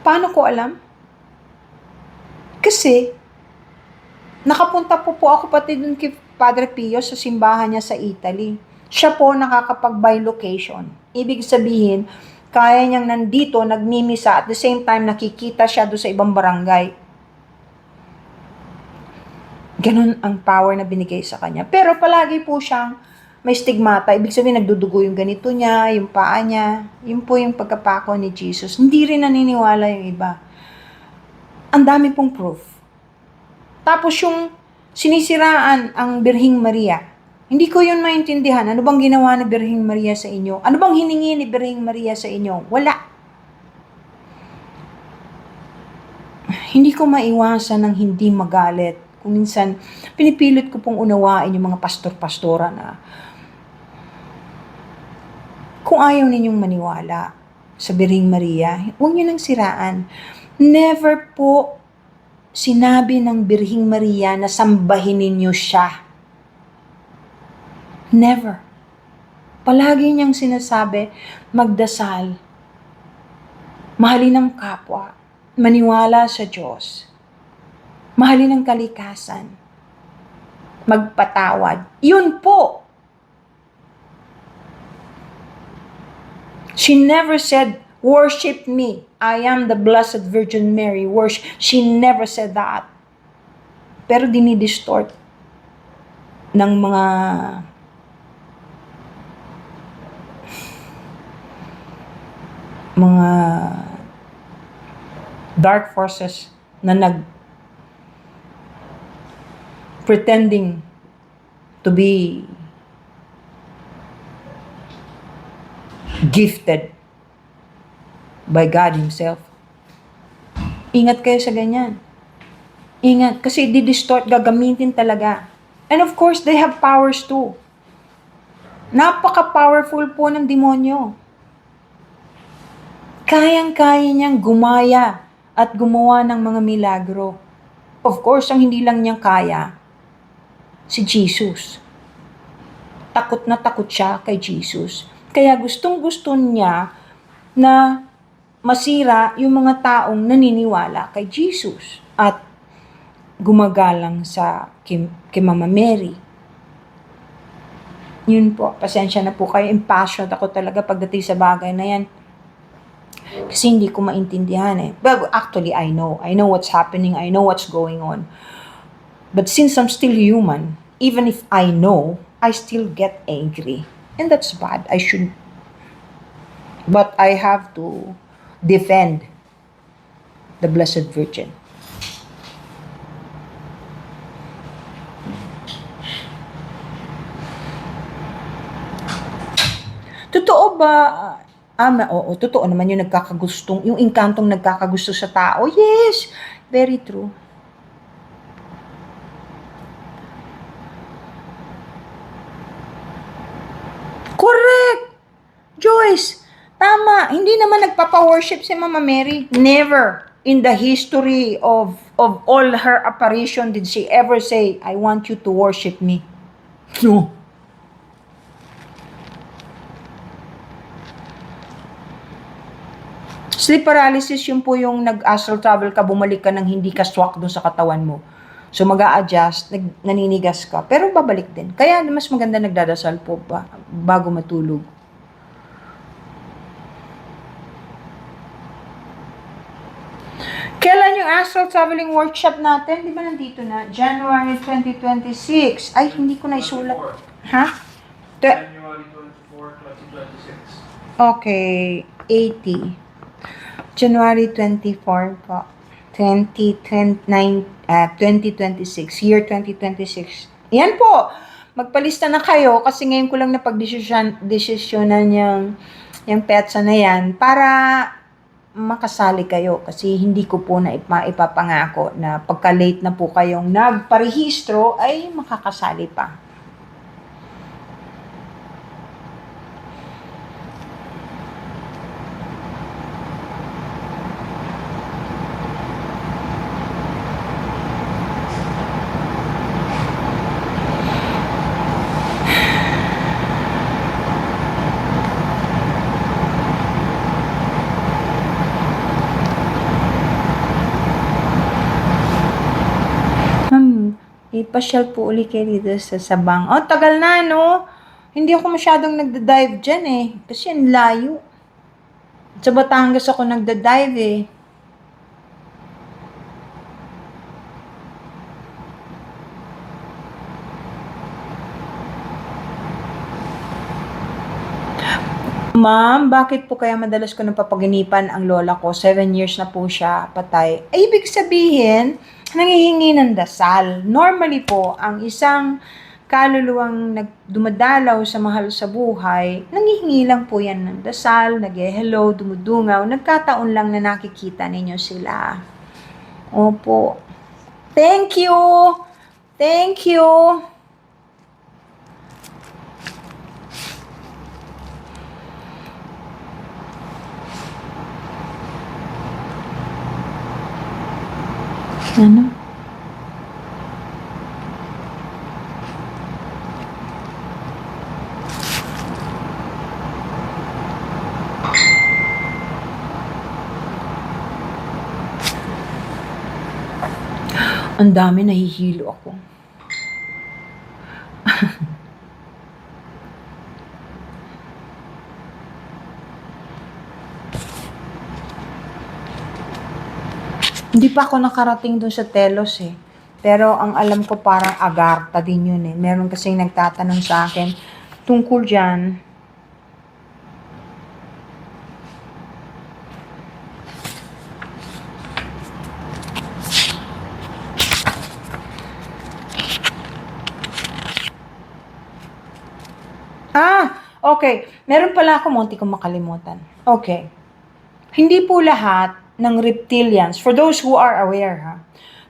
Paano ko alam? Kasi, nakapunta po ako pati dun kay Padre Pio sa simbahan niya sa Italy. Siya po nakakapag-by location. Ibig sabihin, kaya niyang nandito, nagmimisa, at the same time nakikita siya doon sa ibang barangay. Ganun ang power na binigay sa kanya. Pero palagi po siyang may stigmata. Ibig sabihin, nagdudugo yung ganito niya, yung paa niya. Yun po yung pagkapako ni Jesus. Hindi rin naniniwala yung iba. Ang dami pong proof. Tapos yung sinisiraan ang Birhing Maria. Hindi ko yun maintindihan. Ano bang ginawa ni Birhing Maria sa inyo? Ano bang hiningi ni Birhing Maria sa inyo? Wala. Hindi ko maiwasan ng hindi magalit. Kung minsan, pinipilit ko pong unawain yung mga pastor-pastora na kung ayaw ninyong maniwala sa Birhing Maria, huwag nyo nang siraan. Never po sinabi ng Birhing Maria na sambahin ninyo siya. Never. Palagi niyang sinasabi, magdasal, mahalin ang kapwa, maniwala sa Diyos, mahalin ang kalikasan, magpatawad. Yun po. She never said, worship me. I am the Blessed Virgin Mary. Worship. She never said that. Pero dinidistort ng mga dark forces na pretending to be gifted by God Himself. Ingat kayo sa ganyan. Ingat, kasi di-distort, gagamitin talaga. And of course, they have powers too. Napaka-powerful po ng demonyo. Kayang-kaya niyang gumaya at gumawa ng mga milagro. Of course, ang hindi lang niyang kaya, si Jesus. Takot na takot siya kay Jesus. Kaya gustong-gusto niya na masira yung mga taong naniniwala kay Jesus at gumagalang kay Mama Mary. Yun po, pasensya na po kayo, impassionate ako talaga pagdating sa bagay na yan. Kasi hindi ko maintindihan eh. But actually, I know what's happening, I know what's going on. But since I'm still human, even if I know, I still get angry. And that's bad. But I have to defend the Blessed Virgin. Totoo ba? Oo, totoo naman yung yung inkantong nagkakagusto sa tao. Yes, very true. Correct! Joyce, tama. Hindi naman nagpapa-worship si Mama Mary. Never in the history of all her apparition did she ever say, I want you to worship me. No. Sleep paralysis, yun po yung nag-astral travel ka, bumalik ka ng hindi ka swak dun sa katawan mo. So mag-a-adjust, naninigas ka, pero babalik din. Kaya mas maganda nagdadasal po bago matulog. Kailan yung astral traveling workshop natin? Di ba nandito na? January 2026. Ay, hindi ko na isulat. Ha? January 24, 2026. Okay, 80. January 24 po. 2026. Year 2026. Yan po. Magpalista na kayo kasi ngayon ko lang napag-desisyonan yung petsa na yan para makasali kayo kasi hindi ko po na ipapangako na pagka-late na po kayong nagparehistro ay makakasali pa. Ipasyal po uli kayo dito sa Sabang. Oh, tagal na, no? Hindi ako masyadong nagda-dive dyan eh. Kasi ang layo. Sa Batangas ako nagda-dive eh. Ma'am, bakit po kaya madalas ko napapaginipan ang lola ko? 7 years na po siya patay. Ay, ibig sabihin, nangihingi ng dasal. Normally po, ang isang kaluluwang dumadalaw sa mahal sa buhay, nangihingi lang po yan ng dasal, nag-hello, dumudungaw, nagkataon lang na nakikita ninyo sila. Opo. Thank you! Thank you! Ano? Ang dami, nahihilo ako. Hindi pa ako nakarating dun sa Telos eh. Pero ang alam ko parang Agartha din yun eh. Meron kasing nagtatanong sa akin tungkol dyan. Okay. Meron pala ako, munti kong makalimutan. Okay. Hindi po lahat ng reptilians, for those who are aware ha,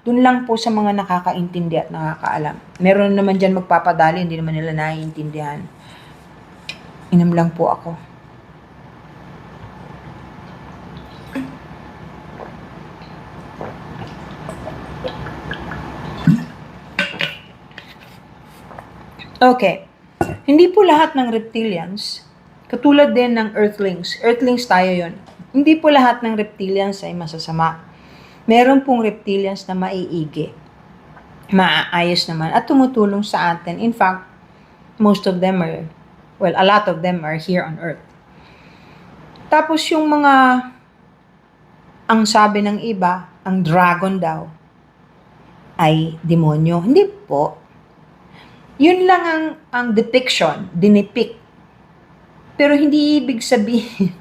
dun lang po sa mga nakakaintindi at nakakaalam. Meron naman dyan magpapadali, hindi naman nila naiintindihan. Inom lang po ako. Okay. Hindi po lahat ng reptilians, katulad din ng earthlings. Earthlings tayo yon. Hindi po lahat ng reptilians ay masasama. Meron pong reptilians na maiigi, maaayos naman, at tumutulong sa atin. In fact, most of them are, well, a lot of them are here on Earth. Tapos yung mga, ang sabi ng iba, ang dragon daw, ay demonyo. Hindi po. Yun lang ang depiction, dinipict. Pero hindi ibig sabihin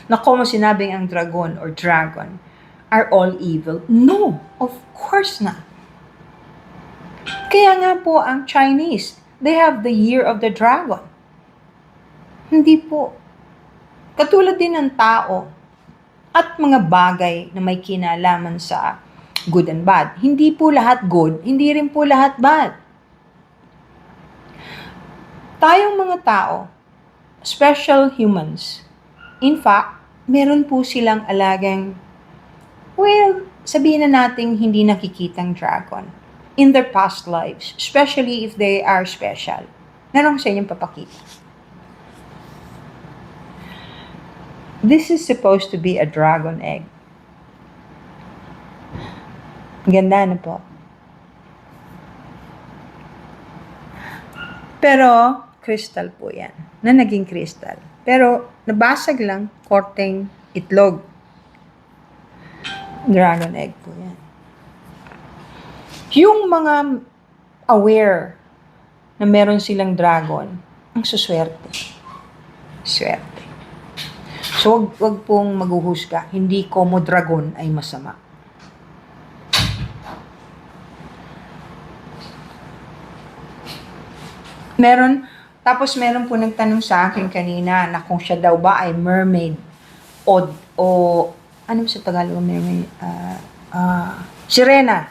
na kung sinabing ang dragon or dragon are all evil. No, of course not. Kaya nga po ang Chinese, they have the year of the dragon. Hindi po. Katulad din ng tao at mga bagay na may kinalaman sa good and bad. Hindi po lahat good, hindi rin po lahat bad. Tayong mga tao, special humans, in fact, meron po silang alagang, well, sabihin na natin hindi nakikitang dragon in their past lives, especially if they are special. Meron ko sa inyong papakita. This is supposed to be a dragon egg. Ganda na po. Pero, crystal po yan. Na naging crystal. Pero, nabasag lang, korteng itlog. Dragon egg po yan. Yung mga aware na meron silang dragon, ang suswerte. Swerte. So, wag pong maghuhusga. Hindi Komo dragon ay masama. Tapos meron po nagtanong sa akin kanina na kung siya daw ba ay mermaid o ano sa Tagalog mermaid? Sirena.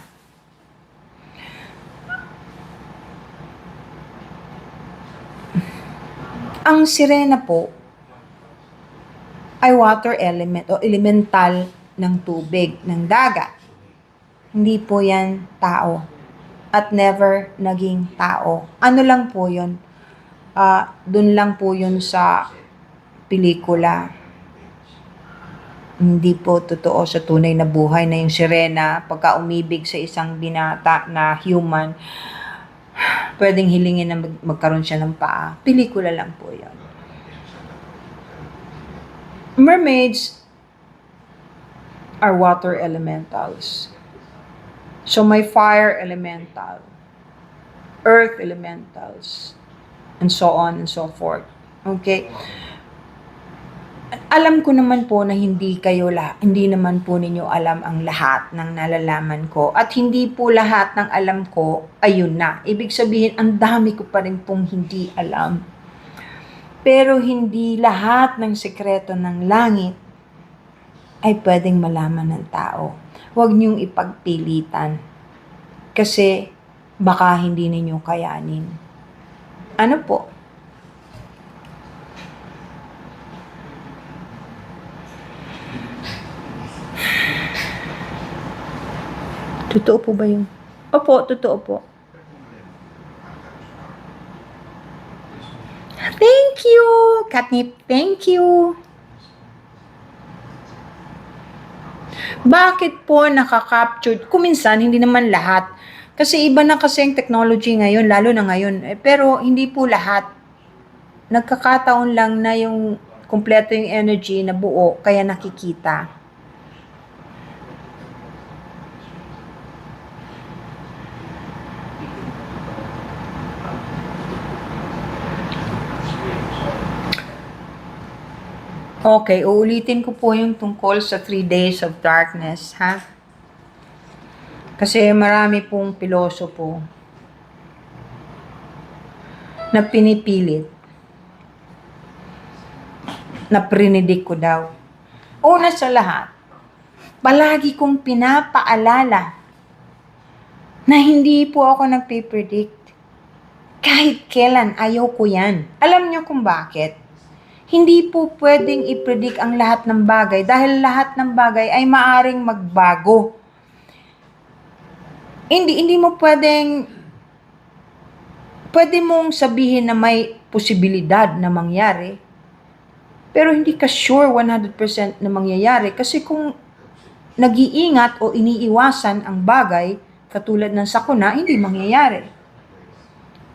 Ang sirena po ay water element o elemental ng tubig, ng dagat. Hindi po yan tao. At never naging tao. Ano lang po yun? Doon lang po yun sa pelikula. Hindi po totoo sa tunay na buhay na yung sirena, pagka umibig sa isang binata na human, pwedeng hilingin na magkaroon siya ng paa. Pelikula lang po yun. Mermaids are water elementals. So may fire elemental, earth elementals, and so on and so forth. Okay? Alam ko naman po na hindi naman po ninyo alam ang lahat ng nalalaman ko. At hindi po lahat ng alam ko, ayun na. Ibig sabihin, ang dami ko pa rin pong hindi alam. Pero hindi lahat ng sekreto ng langit ay pwedeng malaman ng tao. Huwag niyong ipagpilitan. Kasi baka hindi ninyo kayanin. Ano po? Totoo po ba yun? Opo, totoo po. Thank you, Katnip. Thank you. Bakit po nakaka-capture? Kuminsan, hindi naman lahat. Kasi iba na kasi ang technology ngayon, lalo na ngayon. Pero hindi po lahat. Nagkakataon lang na yung kumpleto yung energy na buo, kaya nakikita. Okay, uulitin ko po yung tungkol sa 3 days of darkness, ha? Kasi marami pong pilosopo na pinipilit, na prinidik ko daw. Una sa lahat, palagi kong pinapaalala na hindi po ako nagpipredict. Kahit kailan, ayaw ko yan. Alam niyo kung bakit? Hindi po pwedeng i-predict ang lahat ng bagay dahil lahat ng bagay ay maaring magbago. Hindi mo pwede mong sabihin na may posibilidad na mangyari, pero hindi ka sure 100% na mangyayari kasi kung nag-iingat o iniiwasan ang bagay, katulad ng sakuna, hindi mangyayari.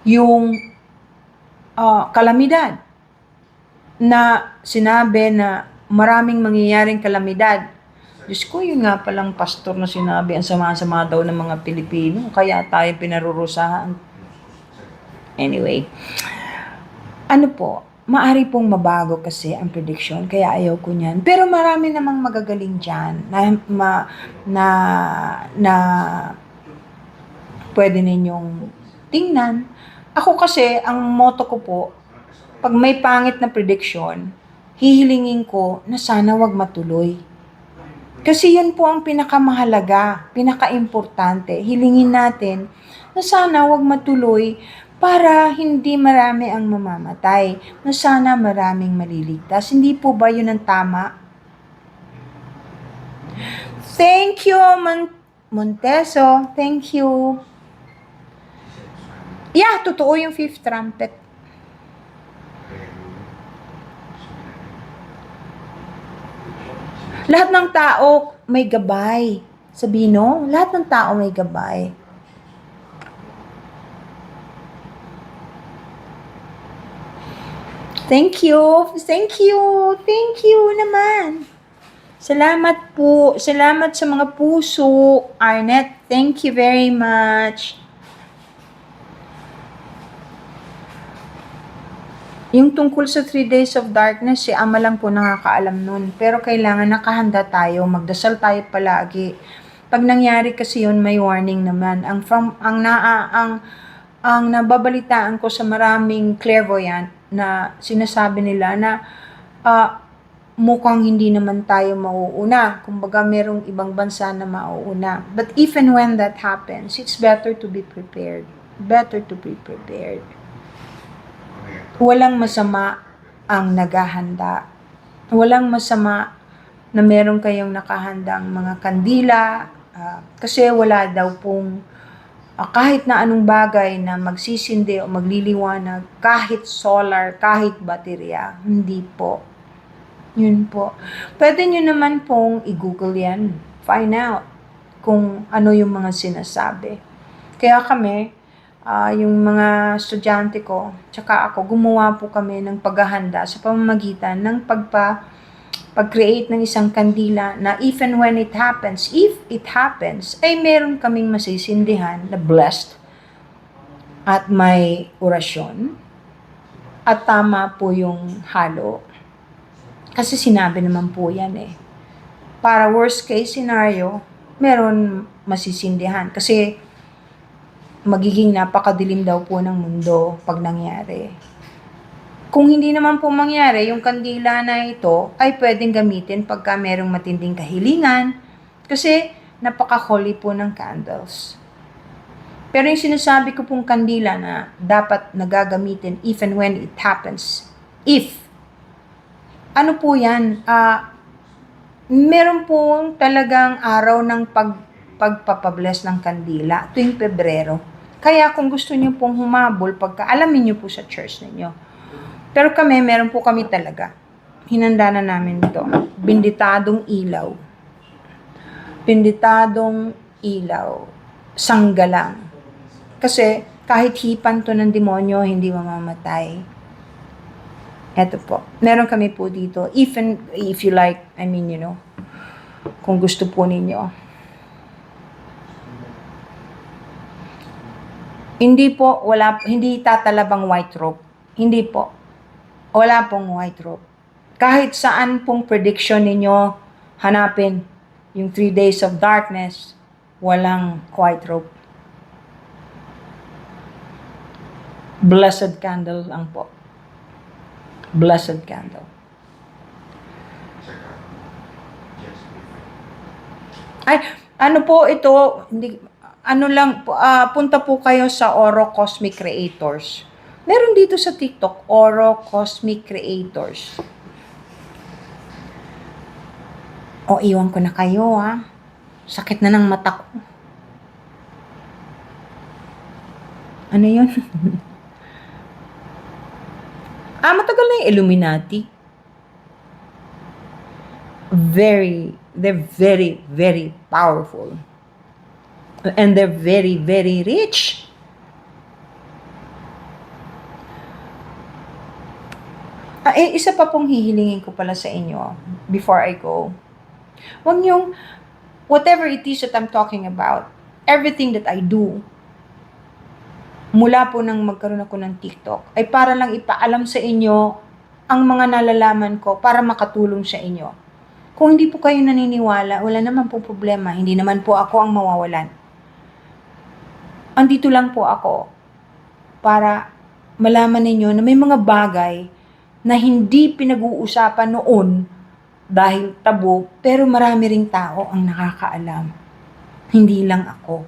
Yung kalamidad, na sinabi na maraming mangyayaring kalamidad. Diyos ko, yun nga palang pastor na sinabi, ang sama-sama daw ng mga Pilipino, kaya tayo pinarurusahan. Anyway, ano po, maari pong mabago kasi ang prediction, kaya ayaw ko niyan. Pero marami namang magagaling dyan na pwede ninyong tingnan. Ako kasi, ang motto ko po, pag may pangit na prediction, hihilingin ko na sana wag matuloy. Kasi yun po ang pinakamahalaga, pinakaimportante. Hilingin natin na sana wag matuloy para hindi marami ang mamamatay, na sana maraming maliligtas. Hindi po ba yun ang tama? Thank you, Monteso. Thank you. Yeah, totoo yung fifth trumpet. Lahat ng tao may gabay. Sabihin, no? Lahat ng tao may gabay. Thank you. Thank you. Thank you naman. Salamat po. Salamat sa mga puso. Arnett, thank you very much. Yung tungkol sa 3 days of darkness, si Ama lang po nakakaalam nun. Pero kailangan nakahanda tayo, magdasal tayo palagi. Pag nangyari kasi yun, may warning naman. Ang nababalitaan ko sa maraming clairvoyant na sinasabi nila na mukhang hindi naman tayo mauuna. Kumbaga merong ibang bansa na mauuna. But even when that happens, it's better to be prepared. Better to be prepared. Walang masama ang naghahanda. Walang masama na meron kayong nakahandang mga kandila. Kasi wala daw pong kahit na anong bagay na magsisindi o magliliwanag, kahit solar, kahit baterya. Hindi po. Yun po. Pwede nyo naman pong i-google yan. Find out kung ano yung mga sinasabi. Kaya kami, yung mga estudyante ko, tsaka ako, gumawa po kami ng paghahanda sa pamamagitan ng pag-create ng isang kandila na even when it happens, if it happens, ay meron kaming masisindihan na blessed at may orasyon at tama po yung halo. Kasi sinabi naman po yan eh. Para worst case scenario, meron masisindihan. Kasi magiging napakadilim daw po ng mundo pag nangyari. Kung hindi naman po mangyari, yung kandila na ito ay pwedeng gamitin pagka merong matinding kahilingan kasi napaka-holy po ng candles. Pero yung sinasabi ko pong kandila na dapat nagagamitin even when it happens, ano po yan? Meron pong talagang araw ng pagpapabless ng kandila tuwing Pebrero. Kaya kung gusto niyo pong humabol, alamin niyo po sa church ninyo. Pero kami, meron po kami talaga. Hinanda na namin ito. Binditadong ilaw. pinditadong ilaw, sanggalang. Kasi kahit hipan to ng demonyo, hindi mamamatay. Eto po. Meron kami po dito. Even if you like, I mean, you know, kung gusto po ninyo. Hindi po, hindi tatalabang white rope. Hindi po. Wala pong white rope. Kahit saan pong prediction ninyo, hanapin yung 3 days of darkness, walang white rope. Blessed candle lang po. Blessed candle. Ay, ano po ito, hindi, ano lang, punta po kayo sa Oro Cosmic Creators. Meron dito sa TikTok, Oro Cosmic Creators. O, iwan ko na kayo, ha. Sakit na ng mata ko. Ano yun? Matagal na yung Illuminati. They're very, very powerful. And they're very, very rich. Isa pa pong hihilingin ko pala sa inyo before I go. Huwag niyong, whatever it is that I'm talking about, everything that I do, mula po nang magkaroon ako ng TikTok, ay para lang ipaalam sa inyo ang mga nalalaman ko para makatulong sa inyo. Kung hindi po kayo naniniwala, wala naman po problema. Hindi naman po ako ang mawawalan. Andito lang po ako para malaman ninyo na may mga bagay na hindi pinag-uusapan noon dahil tabu, pero marami ring tao ang nakakaalam. Hindi lang ako.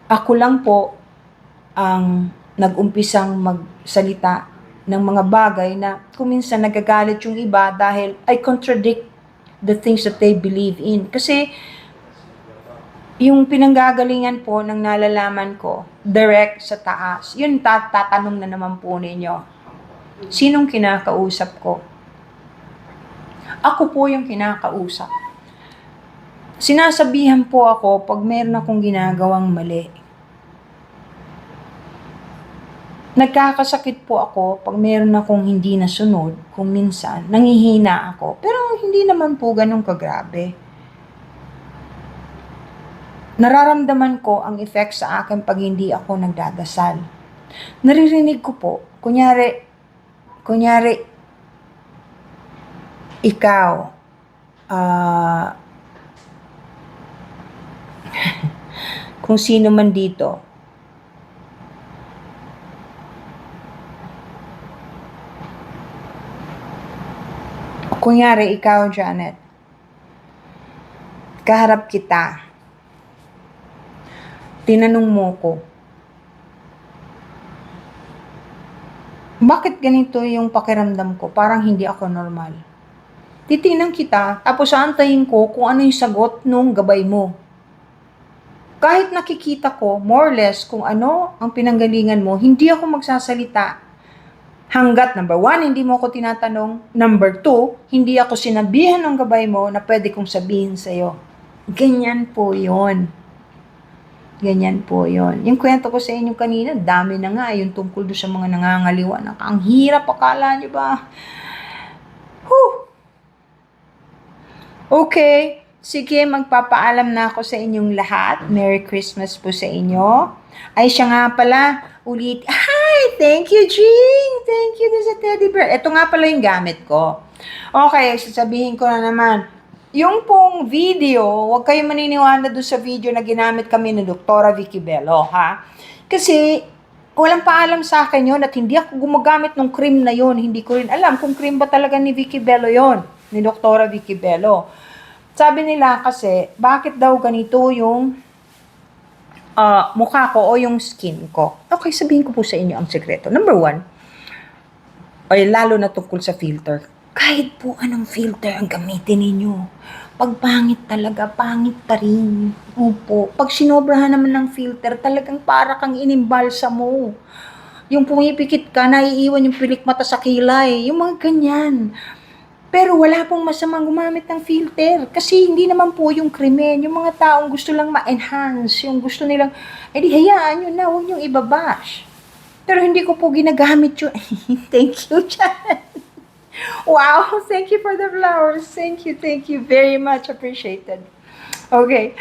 Ako lang po ang nag-umpisang magsalita ng mga bagay na kuminsan nagagalit yung iba dahil I contradict the things that they believe in. Kasi yung pinanggagalingan po ng nalalaman ko, direct sa taas, yun tatanong na naman po ninyo. Sinong kinakausap ko? Ako po yung kinakausap. Sinasabihan po ako pag meron akong ginagawang mali. Nagkakasakit po ako pag meron akong hindi nasunod, kung minsan, nangihina ako. Pero hindi naman po ganun kagrabe. Nararamdaman ko ang effect sa akin pag hindi ako nagdadasal. Naririnig ko po, kunyari, ikaw, kung sino man dito, kunyari, ikaw, Janet, kaharap kita, tinanong mo ko, bakit ganito yung pakiramdam ko? Parang hindi ako normal. Titingnan kita, tapos aantayin ko kung ano yung sagot nung gabay mo. Kahit nakikita ko, more or less, kung ano ang pinanggalingan mo, hindi ako magsasalita. Hanggat, number 1, hindi mo ako tinatanong. Number 2, hindi ako sinabihan ng gabay mo na pwede kong sabihin sa'yo. Ganyan po yun. Ganyan po yun. Yung kwento ko sa inyo kanina, dami na nga yung tungkol doon sa mga nangangaliwa. Ang hirap, akala nyo ba? Whew! Okay. Sige, magpapaalam na ako sa inyong lahat. Merry Christmas po sa inyo. Ay, siya nga pala, ulit. Hi! Thank you, Jing! Thank you sa teddy bear. Ito nga pala yung gamit ko. Okay, sasabihin ko na naman. Yung pong video, huwag kayong maniniwala doon sa video na ginamit kami ni Dr. Vicky Bello, ha? Kasi, walang paalam sa akin yun at hindi ako gumagamit ng cream na yun. Hindi ko rin alam kung cream ba talaga ni Vicky Bello yun, ni Dr. Vicky Bello. Sabi nila kasi, bakit daw ganito yung mukha ko o yung skin ko? Okay, sabihin ko po sa inyo ang sekreto. Number 1, ay lalo na tungkol sa filter. Kahit po anong filter ang gamitin ninyo, pag pangit talaga, pangit pa rin. Opo. Pag sinobrahan naman ng filter, talagang para kang inimbalsa mo. Yung pumipikit ka, naiiwan yung pilik mata sa kilay. Yung mga ganyan. Pero wala pong masamang gumamit ng filter. Kasi hindi naman po yung krimen. Yung mga taong gusto lang ma-enhance, yung gusto nilang, edi hayaan nyo na, huwag nyo ibabash. Pero hindi ko po ginagamit yun. Thank you, Jan. Wow, thank you for the flowers. Thank you very much. Appreciated. Okay.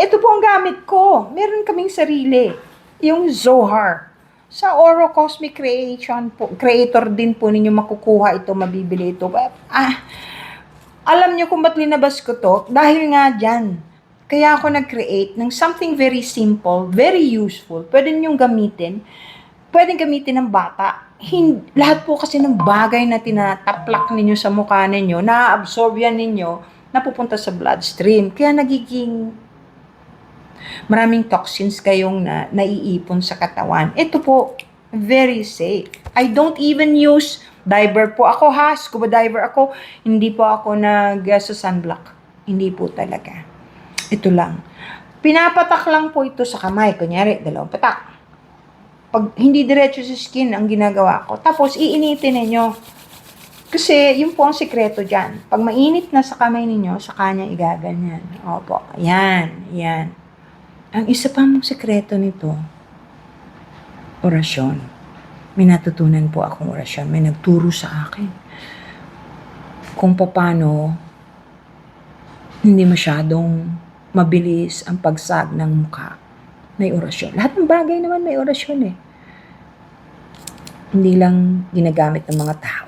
Ito po ang gamit ko. Meron kaming sarili. Yung Zohar. Sa Oro Cosmic Creation po, creator din po ninyo makukuha ito, mabibili ito. Alam nyo kung ba't linabas ko to? Dahil nga dyan. Kaya ako nag-create ng something very simple, very useful. Pwede nyong gamitin. Pwedeng gamitin ng bata. Lahat po kasi ng bagay na tinataplak ninyo sa mukha ninyo, na-absorb yan ninyo, napupunta sa bloodstream. Kaya nagiging maraming toxins kayong naiipon sa katawan. Ito po, very safe. I don't even use diver po ako ha, scuba diver ako. Hindi po ako sa sunblock. Hindi po talaga. Ito lang. Pinapatak lang po ito sa kamay. Kunyari, 2 patak. Pag hindi diretso sa skin ang ginagawa ko. Tapos, iinitin ninyo. Kasi, yun po ang sikreto dyan. Pag mainit na sa kamay ninyo, sa kanya igaganyan. Opo, yan. Ang isa pa mong sikreto nito, orasyon. May natutunan po akong orasyon. May nagturo sa akin. Kung paano hindi masyadong mabilis ang pagsag ng mukha. May orasyon. Lahat ng bagay naman may orasyon eh. Hindi lang ginagamit ng mga tao.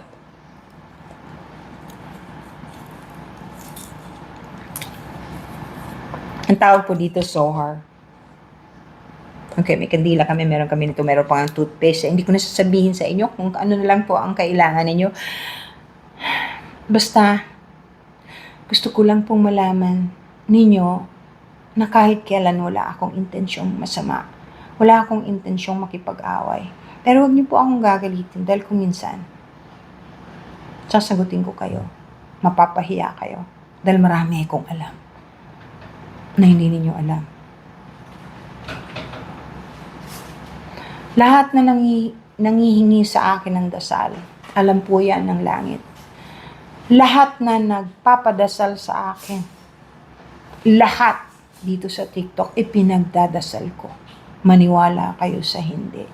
Ang tawag po dito, Zohar. Okay, may kandila kami, meron kami nito, meron pang toothpaste. Hindi ko na sasabihin sa inyo kung ano na lang po ang kailangan ninyo. Basta, gusto ko lang pong malaman ninyo na kahit kailan wala akong intensyong masama. Wala akong intensyong makipag-away. Pero huwag niyo po akong gagalitin dahil kung minsan, sasagutin ko kayo. Mapapahiya kayo. Dahil marami akong alam na hindi ninyo alam. Lahat na nangihingi sa akin ng dasal, alam po yan ng langit. Lahat na nagpapadasal sa akin, lahat dito sa TikTok, ipinagdadasal ko. Maniwala kayo sa hindi.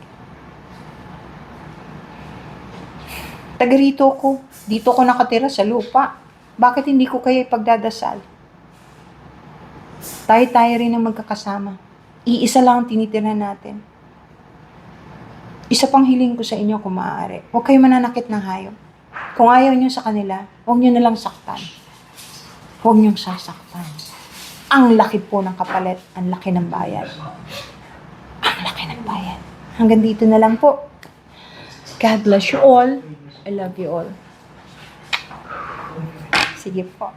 Taga rito ko. Dito ko nakatira sa lupa. Bakit hindi ko kayo ipagdadasal? Tayo rin ang magkakasama. Iisa lang ang tinitirhan natin. Isa pang hiling ko sa inyo kung maaari. Huwag kayo mananakit ng hayop. Kung ayaw nyo sa kanila, huwag nyo nalang saktan. Huwag nyo sasaktan. Ang laki po ng kapalit. Ang laki ng bayad. Ang laki ng bayad. Hanggang dito na lang po. God bless you all. I love you all. Sige po.